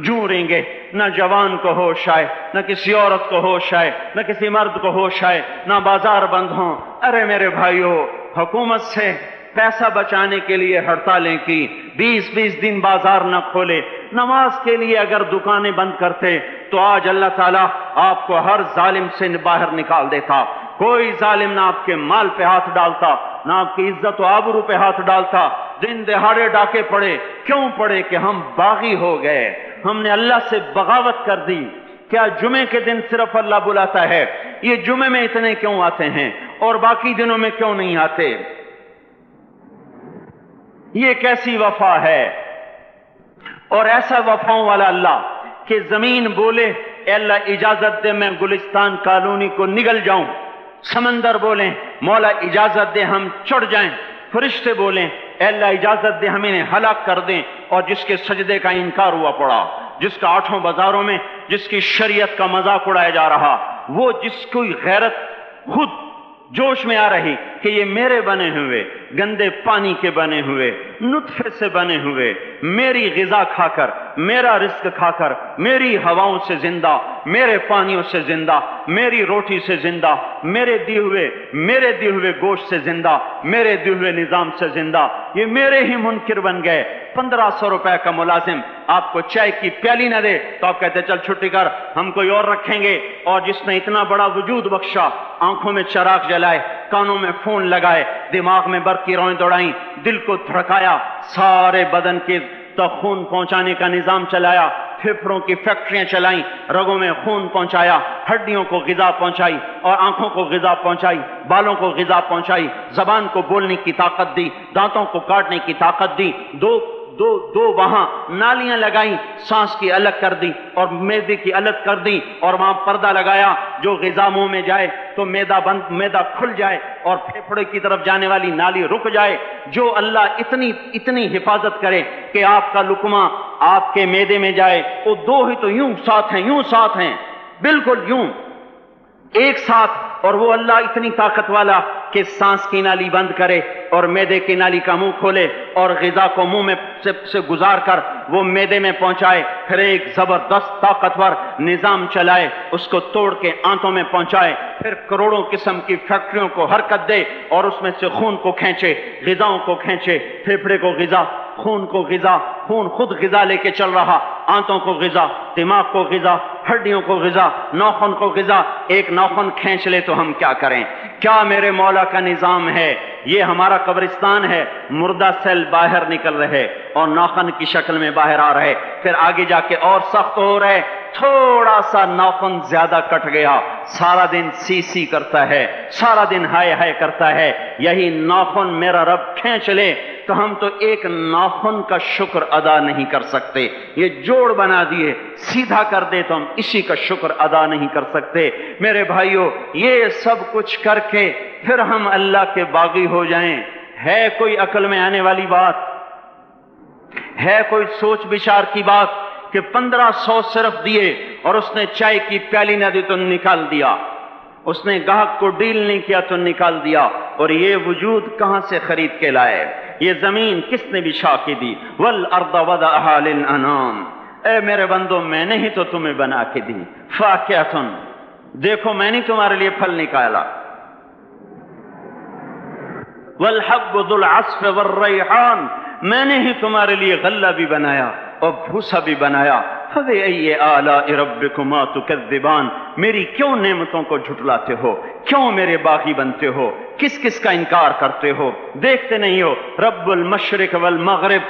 جوں رہیں گے، نہ جوان کو ہوش آئے، نہ کسی عورت کو ہوش آئے، نہ کسی مرد کو ہوش آئے، نہ بازار بند ہوں۔ ارے میرے بھائیو، حکومت سے پیسہ بچانے کے لیے ہڑتالیں کی، 20 دن بازار نہ کھولے، نماز کے لیے اگر دکانیں بند کرتے تو آج اللہ تعالیٰ آپ کو ہر ظالم سے باہر نکال دیتا۔ کوئی ظالم نہ آپ کے مال پہ ہاتھ ڈالتا، نہ آپ کی عزت و آبرو پہ ہاتھ ڈالتا۔ دن دہاڑے ڈاکے پڑے، کیوں پڑے؟ کہ ہم باغی ہو گئے، ہم نے اللہ سے بغاوت کر دی۔ کیا جمعے کے دن صرف اللہ بلاتا ہے؟ یہ جمعے میں اتنے کیوں آتے ہیں اور باقی دنوں میں کیوں نہیں آتے؟ یہ کیسی وفا ہے؟ اور ایسا وفاؤں والا اللہ کہ زمین بولے اے اللہ اجازت دے میں گلستان کالونی کو نگل جاؤں، سمندر بولیں مولا اجازت دے ہم چڑھ جائیں، فرشتے بولیں اے اللہ اجازت دے ہم انہیں ہلاک کر دیں، اور جس کے سجدے کا انکار ہوا پڑا، جس کا 8 بازاروں میں جس کی شریعت کا مذاق اڑایا جا رہا، وہ جس کی غیرت خود جوش میں آ رہی کہ یہ میرے بنے ہوئے گندے پانی کے بنے ہوئے نطفے سے بنے ہوئے، میری غذا کھا کر، میرا رزق کھا کر، میری ہواؤں سے زندہ، میرے پانیوں سے زندہ، میری روٹی سے زندہ، میرے دیے ہوئے گوشت سے زندہ، میرے دیے ہوئے نظام سے زندہ، یہ میرے ہی منکر بن گئے۔ 1500 روپے کا ملازم آپ کو چائے کی پیالی نہ دے تو آپ کہتے چل چھٹی کر، ہم کوئی اور رکھیں گے۔ اور جس نے اتنا بڑا وجود بخشا، آنکھوں میں چراغ جلائے، کانوں میں فون لگائے، دماغ میں برق کی روئیں دوڑائیں، دل کو دھڑکایا، سارے بدن کے تک خون پہنچانے کا نظام چلایا، پھیپھڑوں کی فیکٹریاں چلائیں، رگوں میں خون پہنچایا، ہڈیوں کو غذا پہنچائی اور آنکھوں کو غذا پہنچائی، بالوں کو غذا پہنچائی، زبان کو بولنے کی طاقت دی، دانتوں کو کاٹنے کی طاقت دی، دو وہاں نالیاں لگائیں، سانس کی الگ کر دی اور معدے کی الگ کر دی، اور وہاں پردہ لگایا، جو غذا منہ میں جائے تو معدہ کھل جائے اور پھیپھڑے کی طرف جانے والی نالی رک جائے۔ جو اللہ اتنی حفاظت کرے کہ آپ کا لقمہ آپ کے معدے میں جائے، وہ 2 ہی تو یوں ساتھ ہیں بالکل یوں ایک ساتھ، اور وہ اللہ اتنی طاقت والا کہ سانس کی نالی بند کرے اور معدے کی نالی کا منہ کھولے اور غذا کو منہ میں سے گزار کر وہ معدے میں پہنچائے، پھر ایک زبردست طاقتور نظام چلائے، اس کو توڑ کے آنتوں میں پہنچائے، پھر کروڑوں قسم کی فیکٹریوں کو حرکت دے اور اس میں سے خون کو کھینچے، غذاؤں کو کھینچے، پھیپھڑے کو غذا، خون کو غذا، خون خود غذا لے کے چل رہا، آنتوں کو غذا، دماغ کو غذا، ہڈیوں کو غذا، ناخن کو غذا۔ ایک ناخن کھینچ لے تو ہم کیا کریں؟ کیا میرے مولا کا نظام ہے؟ یہ ہمارا قبرستان ہے، مردہ سیل باہر نکل رہے اور ناخن کی شکل میں باہر آ رہے، پھر آگے جا کے اور سخت ہو رہے، تھوڑا سا ناخن زیادہ کٹ گیا، سارا دن سی کرتا ہے، سارا دن ہائے کرتا ہے، یہی ناخن میرا رب کھینچ لے تو ہم تو ایک ناخن کا شکر ادا نہیں کر سکتے، یہ جوڑ بنا دیے، سیدھا کر دے تو ہم اسی کا شکر ادا نہیں کر سکتے۔ میرے بھائیو، یہ سب کچھ کر کے پھر ہم اللہ کے باغی ہو جائیں، ہے کوئی عقل میں آنے والی بات؟ ہے کوئی سوچ بچار کی بات کہ 1500 صرف دیے اور اس نے چائے کی پیالی نہ دی تو نکال دیا، اس نے گاہک کو ڈیل نہیں کیا تو نکال دیا، اور یہ وجود کہاں سے خرید کے لائے؟ یہ زمین کس نے بچھا کے دی؟ والارض وضعها للانام، اے میرے بندو میں نے ہی تو تمہیں بنا کے دی، فاکہۃ، دیکھو میں نے تمہارے لیے پھل نکالا، والحب ذو العصف والریحان، میں نے ہی تمہارے لیے غلہ بھی بنایا اور بھوسا بھی بنایا. فَبِأَيِّ آلَاءِ رَبِّكُمَا تُكَذِّبَانِ میری کیوں نعمتوں کو جھٹلاتے ہو؟ کیوں میرے باغی بنتے ہو؟ کس کس کا انکار کرتے ہو؟ دیکھتے نہیں ہو رب المشرق والمغرب،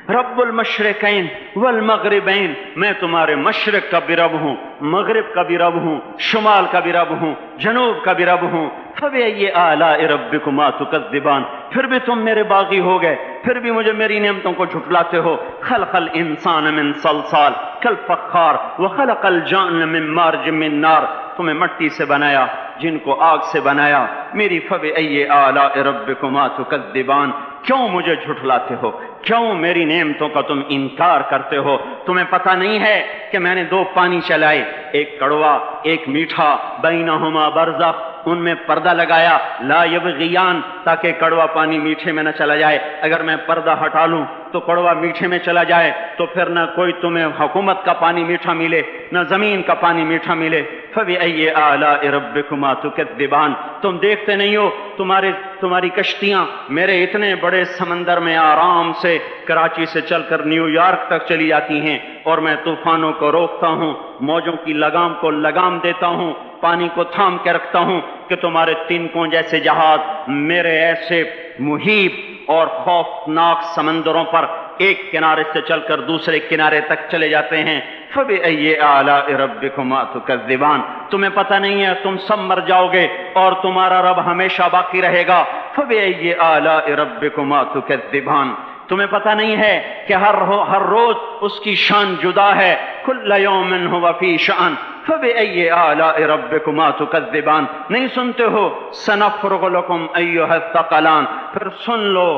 رب المشرقین والمغربین، میں تمہارے مشرق کا بھی رب ہوں، مغرب کا بھی رب ہوں، شمال کا بھی رب ہوں، جنوب کا بھی رب ہوں. فَبِأَيِّ آلَاءِ رَبِّكُمَا تُكَذِّبَانِ پھر بھی تم میرے باغی ہو گئے، پھر بھی مجھے میری نعمتوں کو جھٹلاتے ہو. خلق الانسان من صلصال کالفخار وخلق الجان من مارج من نار تمہیں مٹی سے بنایا، جن کو آگ سے بنایا. میری فَبِأَيِّ آلَاءِ رَبِّكُمَا تُكَذِّبَانِ کیوں مجھے جھٹلاتے ہو؟ کیوں میری نعمتوں کا تم انکار کرتے ہو؟ تمہیں پتہ نہیں ہے کہ میں نے دو پانی چلائے، ایک کڑوا ایک میٹھا، بینہما برزخ، ان میں پردہ لگایا، لا یبغیان، تاکہ کڑوا پانی میٹھے میں نہ چلا جائے. اگر میں پردہ ہٹا لوں تو کڑوا میٹھے میں چلا جائے تو پھر نہ کوئی تمہیں حکومت کا پانی میٹھا ملے، نہ زمین کا پانی میٹھا ملے. فَبِأَيِّ آلَاءِ رَبِّكُمَا تُكَذِّبَانِ تم دیکھتے نہیں ہو تمہاری کشتیاں میرے اتنے بڑے سمندر میں آرام سے کراچی سے چل کر نیو یارک تک چلی جاتی ہیں، اور میں طوفانوں کو روکتا ہوں، موجوں کی لگام کو لگام دیتا ہوں، پانی کو تھام کے رکھتا ہوں کہ تمہارے تنکوں جیسے جہاز میرے ایسے محیط اور خوفناک سمندروں پر ایک کنارے سے چل کر دوسرے کنارے تک چلے جاتے ہیں. فَبِأَيِّ آلَاءِ رَبِّكُمَا تُكَذِّبَانِ تمہیں پتہ نہیں ہے تم سب مر جاؤ گے اور تمہارا رب ہمیشہ باقی رہے گا. فَبِأَيِّ آلَاءِ رَبِّكُمَا تُكَذِّبَانِ تمہیں پتہ نہیں ہے کہ ہر روز اس کی شان جدا ہے. كُلَّ يَوْمٍ هُوَ فِي شَأْنٍ فَبِأَيِّ آلَاءِ رَبِّكُمَا تُكَذِّبَانِ نہیں سنتے ہو سَنَفْرُغُ لَكُمْ أَيُّهَا الثَّقَلَانِ پھر سن لو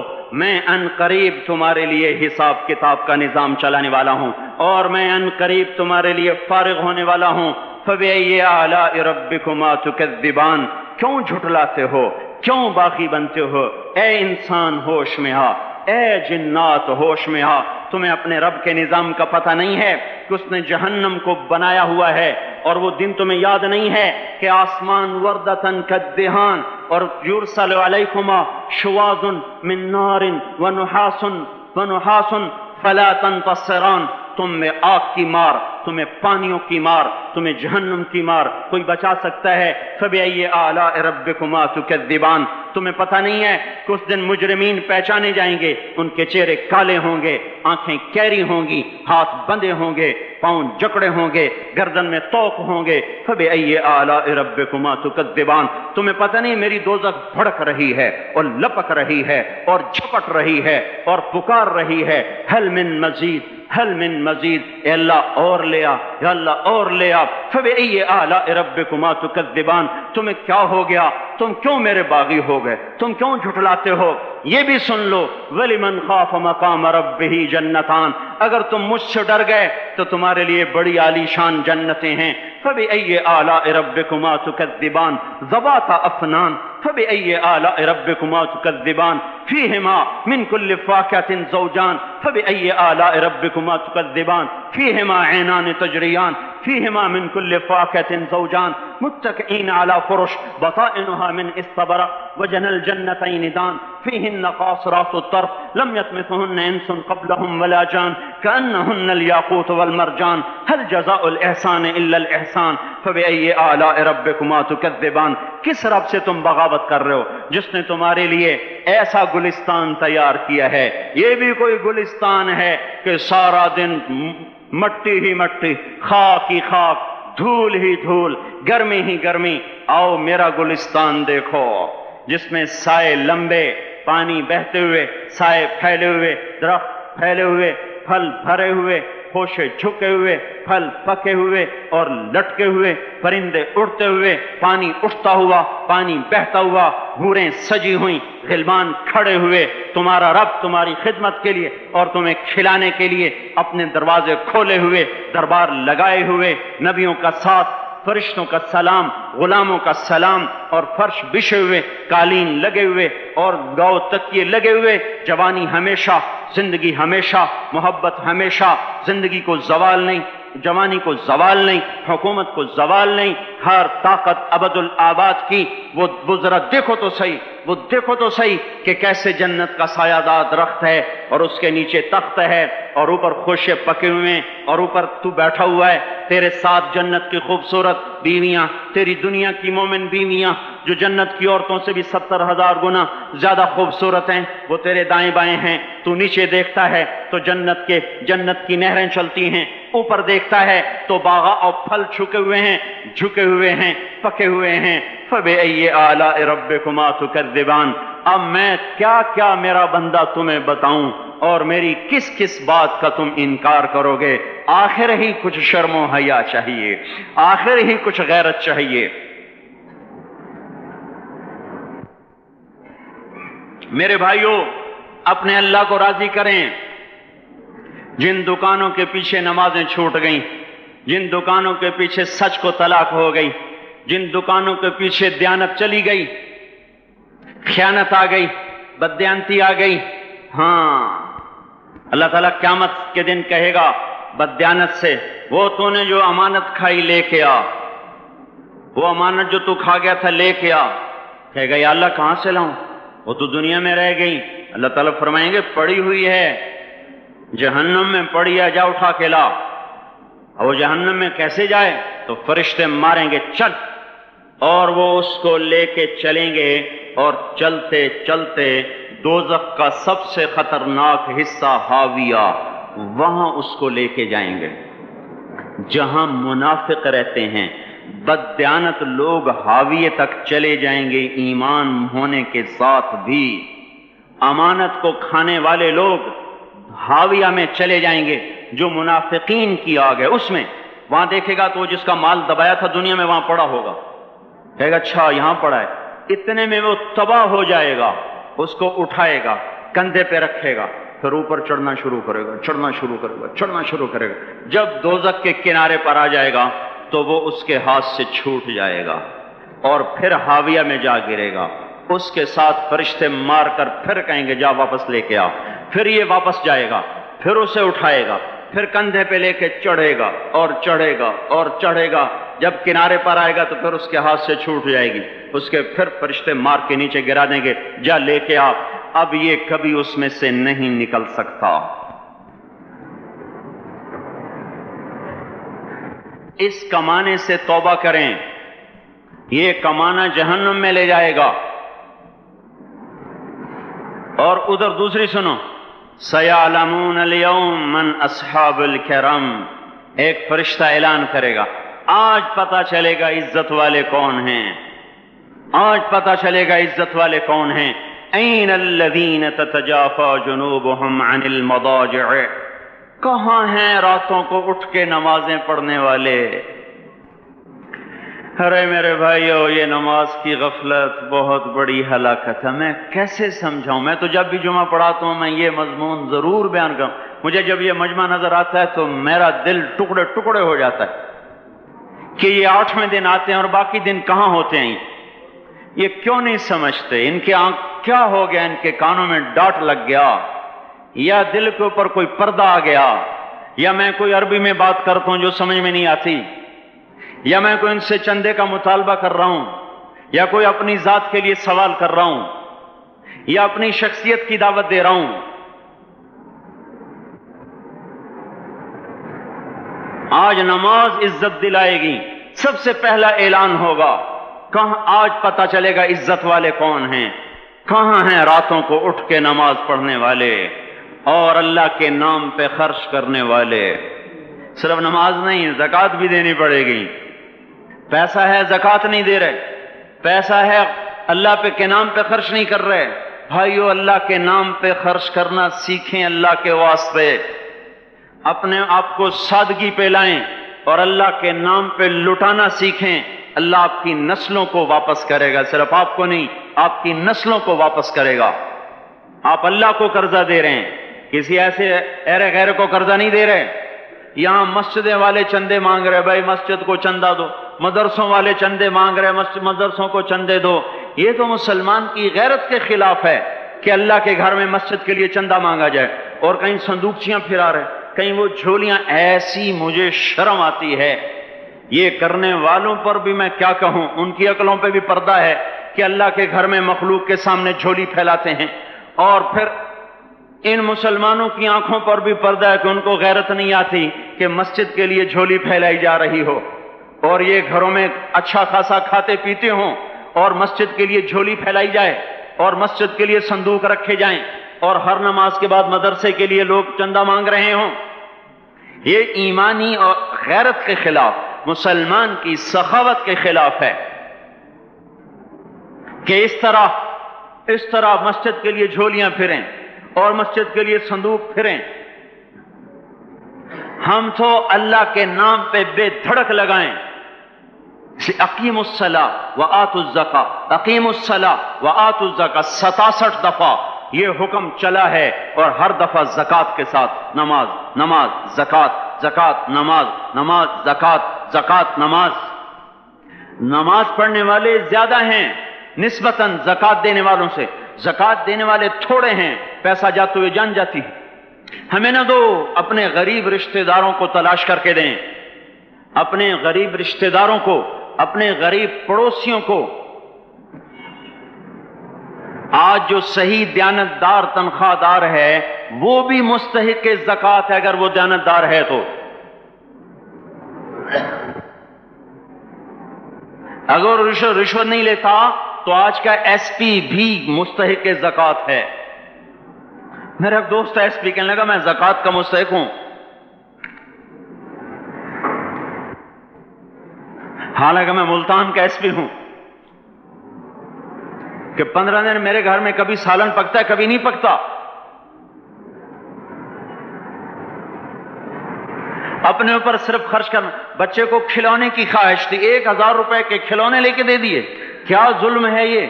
میں ان قریب تمہارے لیے حساب کتاب کا نظام چلانے والا ہوں، اور میں ان قریب تمہارے لیے فارغ ہونے والا ہوں. فَبِأَيِّ آلَاءِ رَبِّكُمَا تُكَذِّبَانِ کیوں جھٹلاتے ہو؟ کیوں باقی بنتے ہو؟ اے انسان ہوش میں آ، اے جنات ہوش میں آ. تمہیں اپنے رب کے نظام کا پتہ نہیں ہے کہ اس نے جہنم کو بنایا ہوا ہے، اور وہ دن تمہیں یاد نہیں ہے کہ آسمان وردتن کالدہان اور یرسل علیکما شواظ من نار ونحاس فلا تنتصران تم میں آگ کی مار، تمہیں پانیوں کی مار، تمہیں جہنم کی مار کوئی بچا سکتا ہے؟ فَبِأَيِّ آلَاءِ رَبِّكُمَا تُكَذِّبَانِ تمہیں پتہ نہیں ہے کہ اس دن مجرمین پہچانے جائیں گے، ان کے چہرے کالے ہوں گے، آنکھیں کیری ہوں گی، ہاتھ بندھے ہوں گے، پاؤں جکڑے ہوں گے، گردن میں توق ہوں گے. فَبِأَيِّ آلَاءِ رَبِّكُمَا تُكَذِّبَانِ تمہیں پتہ نہیں میری دوزخ بھڑک رہی ہے اور لپک رہی ہے اور جھپٹ رہی ہے اور پکار رہی ہے، هل من مزید هل من مزید، اے اللہ اور لے آ، یا اللہ اور لے آ. فَبِأَيِّ آلَاءِ رَبِّكُمَا تُكَذِّبَانِ تمہیں کیا ہو گیا؟ تم کیوں میرے باغی ہو گئے؟ تم کیوں جھٹلاتے ہو؟ یہ بھی سن لو وَلِمَنْ خَافَ مَقَامَ رَبِّهِ جَنَّتَانِ اگر تم مجھ سے ڈر گئے تو تمہارے لیے بڑی عالی شان جنتیں ہیں. فَبِأَيِّ آلَاءِ رَبِّكُمَا تُكَذِّبَانِ ذَوَاتَ أَفْنَانٍ فَبِأَيِّ آلَاءِ رَبِّكُمَا تُكَذِّبَانِ فِيهِمَا مِنْ كُلِّ فَاكِهَةٍ زَوْجَانِ فَبِأَيِّ آلَاءِ رَبِّكُمَا تُكَذِّبَانِ فِيهِمَا عَيْنَانِ تَجْرِيَانِ فِيهِمَا مِنْ كُلِّ فَاكِهَةٍ زَوْجَانِ مُتَّكِئِينَ عَلَى فُرُشٍ بَطَائِنُهَا مِنْ إِسْتَبْرَقٍ وَجَنَى الْجَنَّتَيْنِ دَانٍ فِيهِنَّ قَاصِرَاتُ الطَّرْفِ لَمْ يَطْمِثْهُنَّ إِنسٌ قَبْلَهُمْ وَلَا جَانٌ كَأَنَّهُنَّ الْيَاقُوتُ وَالْمَرْجَانُ هَلْ جَزَاءُ الْإِحْسَانِ إِلَّا الْإِحْسَانُ فَبِأَيِّ آلَاءِ رَبِّكُمَا تُكَذِّبَانِ کس رب سے تم بغاوت کر رہے ہو جس نے تمہارے لیے ایسا گلستان تیار کیا ہے؟ یہ بھی کوئی گلستان ہے کہ سارا دن مٹی ہی مٹی، خاک ہی خاک، دھول ہی دھول، گرمی ہی گرمی. آؤ میرا گلستان دیکھو جس میں سائے لمبے، پانی بہتے ہوئے، سائے پھیلے ہوئے، درخت پھیلے ہوئے، پھل بھرے ہوئے، خوشے جھکے ہوئے، پھل پکے ہوئے اور لٹکے ہوئے، پرندے اڑتے ہوئے، پانی اٹھتا ہوا، پانی بہتا ہوا، حوریں سجی ہوئیں، غلمان کھڑے ہوئے، تمہارا رب تمہاری خدمت کے لیے اور تمہیں کھلانے کے لیے اپنے دروازے کھولے ہوئے، دربار لگائے ہوئے، نبیوں کا ساتھ، فرشتوں کا سلام، غلاموں کا سلام، اور فرش بچھے ہوئے، قالین لگے ہوئے اور گاؤ تکیے لگے ہوئے. جوانی ہمیشہ، زندگی ہمیشہ، محبت ہمیشہ، زندگی کو زوال نہیں، جوانی کو زوال نہیں، حکومت کو زوال نہیں، ہر طاقت ابدل آباد کی، وہ ذرا دیکھو تو صحیح کہ کیسے جنت کا سایہ دار درخت ہے اور اس کے نیچے تخت ہے اور اوپر خوشے پکے ہوئے ہیں اور اوپر تو بیٹھا ہوا ہے، تیرے ساتھ جنت کی خوبصورت بیویاں، تیری دنیا کی مومن بیویاں جو جنت کی عورتوں سے بھی 70,000 گنا زیادہ خوبصورت ہیں، وہ تیرے دائیں بائیں ہیں۔ تو نیچے دیکھتا ہے تو جنت کی نہریں چلتی ہیں، اوپر دیکھتا ہے تو باغ اور پھل جھکے ہوئے ہیں پکے ہوئے ہیں۔ فَبِأَيِّ آلَاءِ رَبِّكُمَا تُكَذِّبَانِ، اب میں کیا میرا بندہ تمہیں بتاؤں اور میری کس بات کا تم انکار کرو گے؟ آخر ہی کچھ شرم و حیا چاہیے، آخر ہی کچھ غیرت چاہیے۔ میرے بھائیوں، اپنے اللہ کو راضی کریں۔ جن دکانوں کے پیچھے نمازیں چھوٹ گئیں، جن دکانوں کے پیچھے سچ کو طلاق ہو گئی، جن دکانوں کے پیچھے دیانت چلی گئی، خیانت آ گئی، بددیانتی آ گئی، ہاں اللہ تعالیٰ قیامت کے دن کہے گا بددیانت سے، وہ تو نے جو امانت کھائی لے کے آ، وہ امانت جو تو کھا گیا تھا لے کے آ۔ کہے گا یا اللہ کہاں سے لاؤں، وہ تو دنیا میں رہ گئی۔ اللہ تعالیٰ فرمائیں گے پڑی ہوئی ہے جہنم میں، پڑی ہے، جا اٹھا کے لا۔ اور وہ جہنم میں کیسے جائے؟ تو فرشتے ماریں گے چل، اور وہ اس کو لے کے چلیں گے، اور چلتے چلتے دوزخ کا سب سے خطرناک حصہ حاویہ، وہاں اس کو لے کے جائیں گے جہاں منافق رہتے ہیں۔ بددیانت لوگ حاویہ تک چلے جائیں گے ایمان ہونے کے ساتھ بھی، امانت کو کھانے والے لوگ حاویہ میں چلے جائیں گے جو منافقین کی آگ ہے اس میں۔ وہاں دیکھے گا تو وہ جس کا مال دبایا تھا دنیا میں وہاں پڑا ہوگا، کہے گا اچھا یہاں پڑا ہے، اتنے میں وہ تباہ ہو جائے گا، اس کو اٹھائے گا، کندھے پہ رکھے گا، پھر اوپر چڑھنا شروع کرے گا۔ جب دوزخ کے کنارے پر آ جائے گا تو وہ اس کے ہاتھ سے چھوٹ جائے گا اور پھر حاویہ میں جا گرے گا۔ اس کے ساتھ فرشتے مار کر پھر کہیں گے جا واپس لے کے آ، پھر یہ واپس جائے گا، پھر اسے اٹھائے گا، پھر کندھے پہ لے کے چڑھے گا، جب کنارے پر آئے گا تو پھر اس کے ہاتھ سے چھوٹ جائے گی، اس کے پھر فرشتے مار کے نیچے گرا دیں گے جا لے کے آ۔ اب یہ کبھی اس میں سے نہیں نکل سکتا۔ اس کمانے سے توبہ کریں، یہ کمانا جہنم میں لے جائے گا۔ اور ادھر دوسری سنو، سَيَعْلَمُونَ الْيَوْمَ مَنْ أَصْحَابُ الْكِرَامِ، ایک فرشتہ اعلان کرے گا آج پتہ چلے گا عزت والے کون ہیں، آج پتہ چلے گا عزت والے کون ہیں۔ أَيْنَ الَّذِينَ تَتَجَافَى جُنُوبُهُمْ عَنِ الْمَضَاجِعِ، کہاں ہیں راتوں کو اٹھ کے نمازیں پڑھنے والے؟ ارے میرے بھائیو، یہ نماز کی غفلت بہت بڑی ہلاکت ہے۔ میں کیسے سمجھاؤں؟ میں تو جب بھی جمعہ پڑھاتا ہوں میں یہ مضمون ضرور بیان کروں، مجھے جب یہ مجمع نظر آتا ہے تو میرا دل ٹکڑے ٹکڑے ہو جاتا ہے کہ یہ 8ویں دن آتے ہیں اور باقی دن کہاں ہوتے ہیں؟ یہ کیوں نہیں سمجھتے؟ ان کے آنکھ کیا ہو گیا؟ ان کے کانوں میں ڈاٹ لگ گیا، یا دل کے اوپر کوئی پردہ آ گیا، یا میں کوئی عربی میں بات کرتا ہوں جو سمجھ میں نہیں آتی، یا میں کوئی ان سے چندے کا مطالبہ کر رہا ہوں، یا کوئی اپنی ذات کے لیے سوال کر رہا ہوں، یا اپنی شخصیت کی دعوت دے رہا ہوں۔ آج نماز عزت دلائے گی، سب سے پہلا اعلان ہوگا، کہاں آج پتہ چلے گا عزت والے کون ہیں، کہاں ہیں راتوں کو اٹھ کے نماز پڑھنے والے اور اللہ کے نام پہ خرچ کرنے والے۔ صرف نماز نہیں، زکوٰۃ بھی دینی پڑے گی۔ پیسہ ہے زکوٰۃ نہیں دے رہے، پیسہ ہے اللہ کے نام پہ خرچ نہیں کر رہے۔ بھائیو، اللہ کے نام پہ خرچ کرنا سیکھیں، اللہ کے واسطے اپنے آپ کو سادگی پہ لائیں اور اللہ کے نام پہ لٹانا سیکھیں۔ اللہ آپ کی نسلوں کو واپس کرے گا، صرف آپ کو نہیں، آپ کی نسلوں کو واپس کرے گا۔ آپ اللہ کو قرضہ دے رہے ہیں، کسی ایسے ایرے غیر کو قرضہ نہیں دے رہے۔ یہاں مسجدیں والے چندے مانگ رہے، بھائی مسجد کو چندہ دو، مدرسوں والے چندے مانگ رہے، مدرسوں کو چندے دو۔ یہ تو مسلمان کی غیرت کے خلاف ہے کہ اللہ کے گھر میں مسجد کے لیے چندہ مانگا جائے، اور کہیں صندوقچیاں پھرا رہے، کہیں وہ جھولیاں۔ ایسی مجھے شرم آتی ہے یہ کرنے والوں پر بھی میں کیا کہوں، ان کی عقلوں پہ بھی پردہ ہے کہ اللہ کے گھر میں مخلوق کے سامنے جھولی پھیلاتے ہیں، اور پھر ان مسلمانوں کی آنکھوں پر بھی پردہ ہے کہ ان کو غیرت نہیں آتی کہ مسجد کے لیے جھولی پھیلائی جا رہی ہو، اور یہ گھروں میں اچھا خاصا کھاتے پیتے ہوں اور مسجد کے لیے جھولی پھیلائی جائے اور مسجد کے لیے صندوق رکھے جائیں اور ہر نماز کے بعد مدرسے کے لیے لوگ چندہ مانگ رہے ہوں۔ یہ ایمانی اور غیرت کے خلاف، مسلمان کی سخاوت کے خلاف ہے کہ اس طرح مسجد کے لیے جھولیاں پھریں اور مسجد کے لیے صندوق پھریں۔ ہم تو اللہ کے نام پہ بے دھڑک لگائیں، اقیموا الصلاۃ وآتوا الزکاۃ، اقیموا الصلاۃ وآتوا الزکاۃ 67 دفعہ یہ حکم چلا ہے، اور ہر دفعہ زکوٰۃ کے ساتھ نماز، نماز، زکوٰۃ، زکوٰۃ، نماز، نماز، زکوٰۃ، زکوٰۃ، نماز۔ نماز پڑھنے والے زیادہ ہیں نسبتاً زکوٰۃ دینے والوں سے، زکوٰۃ دینے والے تھوڑے ہیں، پیسہ جاتے ہوئے جان جاتی ہے۔ ہمیں نہ دو، اپنے غریب رشتہ داروں کو تلاش کر کے دیں، اپنے غریب رشتہ داروں کو، اپنے غریب پڑوسیوں کو۔ آج جو صحیح دیانتدار تنخواہ دار ہے وہ بھی مستحق زکوٰۃ ہے، اگر وہ دیانتدار ہے تو۔ اگر رشوت نہیں لیتا تو آج کا ایس پی بھی مستحق زکوٰۃ ہے۔ میرا ایک دوست ایس پی کہنے لگا میں زکوٰۃ کا مستحق ہوں، حالانکہ میں ملتان کا ایس پی ہوں، کہ 15 دن میرے گھر میں کبھی سالن پکتا ہے کبھی نہیں پکتا۔ اپنے اوپر صرف خرچ کرنا، بچے کو کھلونے کی خواہش تھی، 1000 روپے کے کھلونے لے کے دے دیے۔ کیا ظلم ہے یہ،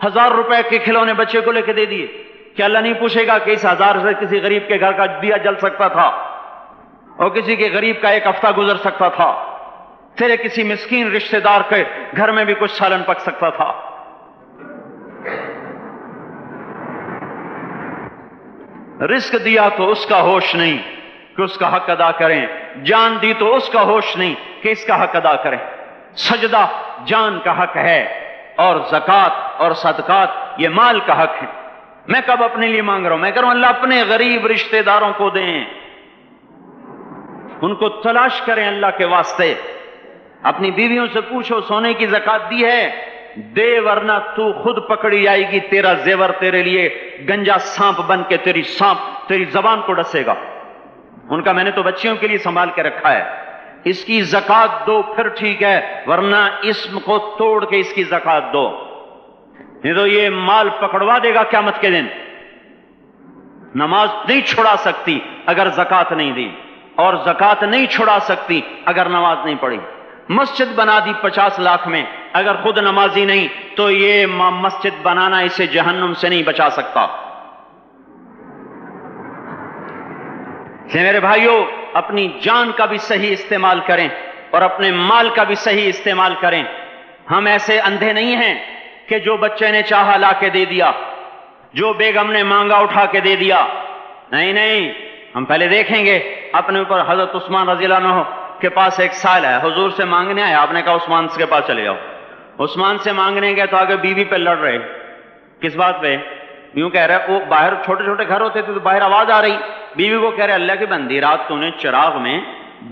1000 روپے کے کھلونے بچے کو لے کے دے دیے۔ کہ اللہ نہیں پوچھے گا کہ اس 1000 سے کسی غریب کے گھر کا دیا جل سکتا تھا اور کسی کے غریب کا ایک ہفتہ گزر سکتا تھا، تیرے کسی مسکین رشتہ دار کے گھر میں بھی کچھ سالن پک سکتا تھا۔ رزق دیا تو اس کا ہوش نہیں کہ اس کا حق ادا کریں، جان دی تو اس کا ہوش نہیں کہ اس کا حق ادا کریں۔ سجدہ جان کا حق ہے، اور زکوٰۃ اور صدقات یہ مال کا حق ہے۔ میں کب اپنے لیے مانگ رہا ہوں، میں کہہ رہا ہوں اللہ اپنے غریب رشتہ داروں کو دیں، ان کو تلاش کریں اللہ کے واسطے۔ اپنی بیویوں سے پوچھو سونے کی زکوٰۃ دی ہے؟ دے، ورنہ تو خود پکڑی جائے گی، تیرا زیور تیرے لیے گنجا سانپ بن کے تیری زبان کو ڈسے گا۔ ان کا میں نے تو بچیوں کے لیے سنبھال کے رکھا ہے، اس کی زکوٰۃ دو پھر ٹھیک ہے، ورنہ اسم کو توڑ کے اس کی زکوٰۃ دو، نہیں تو یہ مال پکڑوا دے گا قیامت کے دن۔ نماز نہیں چھڑا سکتی اگر زکوٰۃ نہیں دی، اور زکوٰۃ نہیں چھڑا سکتی اگر نماز نہیں پڑھی۔ مسجد بنا دی 50 لاکھ میں، اگر خود نمازی نہیں تو یہ مسجد بنانا اسے جہنم سے نہیں بچا سکتا۔ میرے بھائیوں، اپنی جان کا بھی صحیح استعمال کریں اور اپنے مال کا بھی صحیح استعمال کریں۔ ہم ایسے اندھے نہیں ہیں کہ جو بچے نے چاہا لا کے دے دیا، جو بیگم نے مانگا اٹھا کے دے دیا۔ نہیں، ہم پہلے دیکھیں گے اپنے اوپر۔ حضرت عثمان رضی اللہ عنہ کے پاس ایک سائل ہے، حضور سے مانگنے آیا، آپ نے کہا عثمان کے پاس چلے جاؤ۔ عثمان سے مانگنے گئے تو آگے بیوی پہ لڑ رہے۔ کس بات پہ؟ یوں کہہ رہے، وہ باہر چھوٹے چھوٹے گھر ہوتے تھے تو باہر آواز آ رہی، بیوی کو کہہ رہے اللہ کی بندی رات تو نے چراغ میں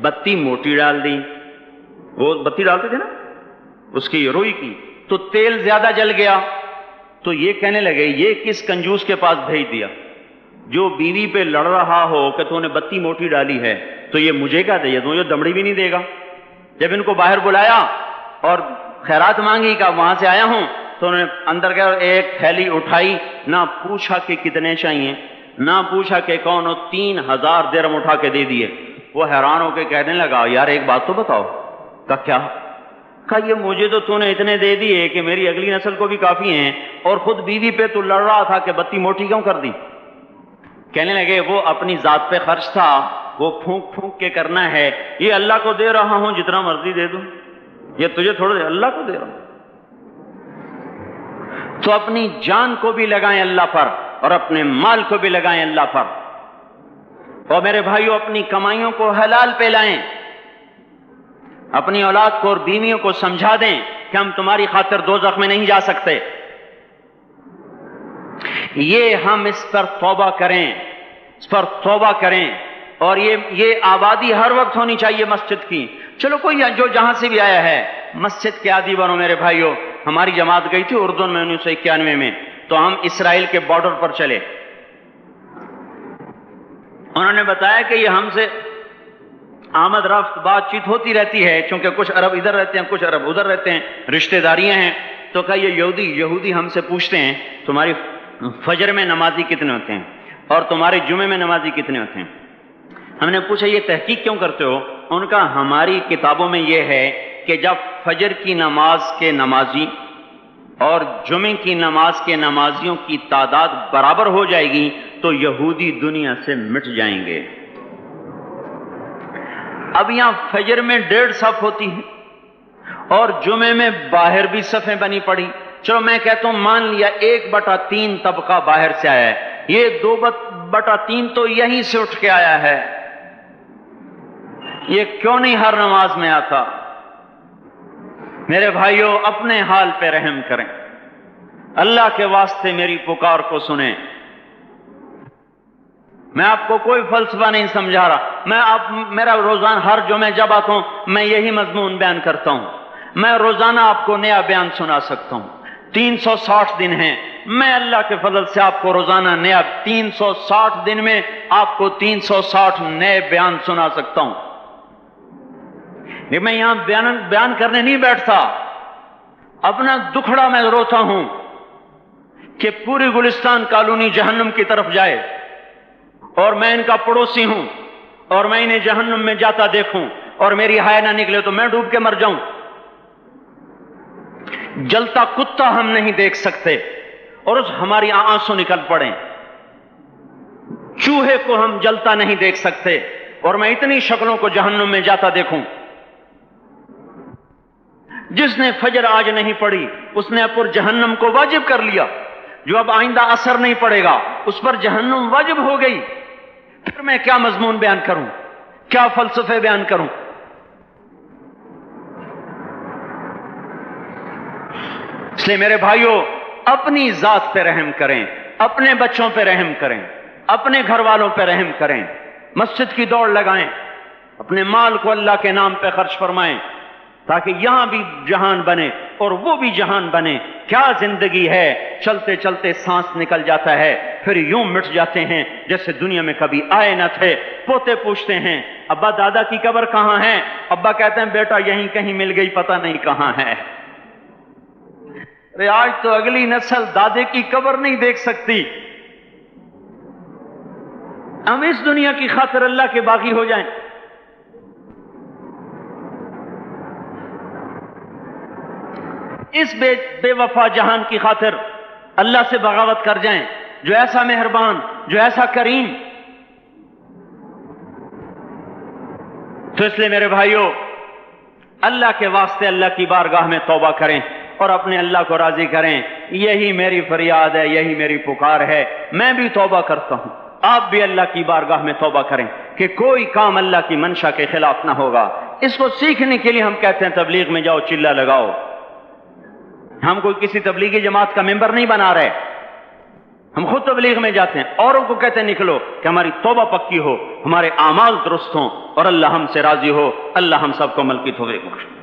بتی موٹی ڈال دی، وہ بتی ڈالتے تھے نا اس کی روئی کی، تو تیل زیادہ جل گیا۔ تو یہ کہنے لگے یہ کس کنجوس کے پاس بھیج دیا؟ جو بیوی پہ لڑ رہا ہو کہ تو نے بتی موٹی ڈالی ہے تو یہ مجھے کیا دے دوں، یہ دمڑی بھی نہیں دے گا۔ جب ان کو باہر بلایا اور خیرات مانگی کہ وہاں سے آیا ہوں، تو انہوں نے اندر گیا، ایک تھیلی اٹھائی، نہ پوچھا کہ کتنے چاہیے، نہ پوچھا کہ کون، 3000 درہم اٹھا کے دے دیے۔ وہ حیران ہو کے کہنے لگا یار ایک بات تو بتاؤ۔ کہا کیا؟ کہا یہ مجھے تو نے اتنے دے دیے کہ میری اگلی نسل کو بھی کافی ہیں، اور خود بیوی پہ تو لڑ رہا تھا کہ بتی موٹی کیوں کر دی؟ کہنے لگے وہ اپنی ذات پہ خرچ تھا، وہ پھونک پھونک کے کرنا ہے، یہ اللہ کو دے رہا ہوں جتنا مرضی دے دوں، یہ تجھے تھوڑا دے، اللہ کو دے رہا ہوں۔ تو اپنی جان کو بھی لگائیں اللہ پر اور اپنے مال کو بھی لگائیں اللہ پر، اور میرے بھائیوں اپنی کمائیوں کو حلال پہ لائیں، اپنی اولاد کو اور بیویوں کو سمجھا دیں کہ ہم تمہاری خاطر دوزخ میں نہیں جا سکتے. یہ ہم اس پر توبہ کریں اور یہ آبادی ہر وقت ہونی چاہیے مسجد کی. چلو کوئی جو جہاں سے بھی آیا ہے مسجد کے عادی بنو میرے بھائیوں. ہماری جماعت گئی تھی اردن میں 1991 میں، تو ہم اسرائیل کے بارڈر پر چلے. انہوں نے بتایا کہ یہ ہم سے آمد رفت بات چیت ہوتی رہتی ہے، چونکہ کچھ عرب ادھر رہتے ہیں کچھ عرب ادھر رہتے ہیں، رشتہ داریاں ہیں. تو کہا یہ یہودی ہم سے پوچھتے ہیں تمہاری فجر میں نمازی کتنے ہوتے ہیں اور تمہارے جمعے میں نمازی کتنے ہوتے ہیں. ہم نے پوچھا یہ تحقیق کیوں کرتے ہو؟ ان کا ہماری کتابوں میں یہ ہے کہ جب فجر کی نماز کے نمازی اور جمعے کی نماز کے نمازیوں کی تعداد برابر ہو جائے گی تو یہودی دنیا سے مٹ جائیں گے. اب یہاں فجر میں 1.5 صف ہوتی ہے اور جمعے میں باہر بھی صفیں بنی پڑی. چلو میں کہتا ہوں مان لیا 1/3 طبقہ باہر سے آیا ہے، یہ 2/3 تو یہیں سے اٹھ کے آیا ہے. یہ کیوں نہیں ہر نماز میں آتا؟ میرے بھائیوں اپنے حال پہ رحم کریں، اللہ کے واسطے میری پکار کو سنیں. میں آپ کو کوئی فلسفہ نہیں سمجھا رہا. میرا روزانہ ہر جمعہ جب آتا ہوں میں یہی مضمون بیان کرتا ہوں. میں روزانہ آپ کو نیا بیان سنا سکتا ہوں. 360 دن ہیں، میں اللہ کے فضل سے آپ کو روزانہ نیا 360 دن میں آپ کو 360 نئے بیان سنا سکتا ہوں. میں یہاں بیان کرنے نہیں بیٹھتا، اپنا دکھڑا میں روتا ہوں کہ پوری گلستان کالونی جہنم کی طرف جائے اور میں ان کا پڑوسی ہوں اور میں انہیں جہنم میں جاتا دیکھوں اور میری حیا نہ نکلے تو میں ڈوب کے مر جاؤں. جلتا کتا ہم نہیں دیکھ سکتے اور اس ہماری آنسو نکل پڑیں. چوہے کو ہم جلتا نہیں دیکھ سکتے اور میں اتنی شکلوں کو جہنم میں جاتا دیکھوں. جس نے فجر آج نہیں پڑھی اس نے پر جہنم کو واجب کر لیا. جو اب آئندہ اثر نہیں پڑے گا اس پر جہنم واجب ہو گئی. پھر میں کیا مضمون بیان کروں، کیا فلسفے بیان کروں؟ اس لیے میرے بھائیوں اپنی ذات پہ رحم کریں، اپنے بچوں پہ رحم کریں، اپنے گھر والوں پہ رحم کریں. مسجد کی دوڑ لگائیں، اپنے مال کو اللہ کے نام پہ خرچ فرمائیں تاکہ یہاں بھی جہان بنے اور وہ بھی جہان بنے. کیا زندگی ہے، چلتے چلتے سانس نکل جاتا ہے پھر یوں مٹ جاتے ہیں جیسے دنیا میں کبھی آئے نہ تھے. پوتے پوچھتے ہیں ابا دادا کی قبر کہاں ہے؟ ابا کہتے ہیں بیٹا یہیں کہیں مل گئی، پتہ نہیں کہاں ہے. آج تو اگلی نسل دادے کی قبر نہیں دیکھ سکتی. ہم اس دنیا کی خاطر اللہ کے باغی ہو جائیں. اس بے وفا جہان کی خاطر اللہ سے بغاوت کر جائیں جو ایسا مہربان، جو ایسا کریم. تو اس لیے میرے بھائیوں اللہ کے واسطے اللہ کی بارگاہ میں توبہ کریں اور اپنے اللہ کو راضی کریں. یہی میری فریاد ہے، یہی میری پکار ہے. میں بھی توبہ کرتا ہوں، آپ بھی اللہ کی بارگاہ میں توبہ کریں کہ کوئی کام اللہ کی منشا کے خلاف نہ ہوگا. اس کو سیکھنے کے لیے ہم کہتے ہیں تبلیغ میں جاؤ چلہ لگاؤ. ہم کوئی کسی تبلیغی جماعت کا ممبر نہیں بنا رہے، ہم خود تبلیغ میں جاتے ہیں، اوروں کو کہتے ہیں نکلو کہ ہماری توبہ پکی ہو، ہمارے اعمال درست ہوں اور اللہ ہم سے راضی ہو. اللہ ہم سب کو عمل کی توفیق بخشے.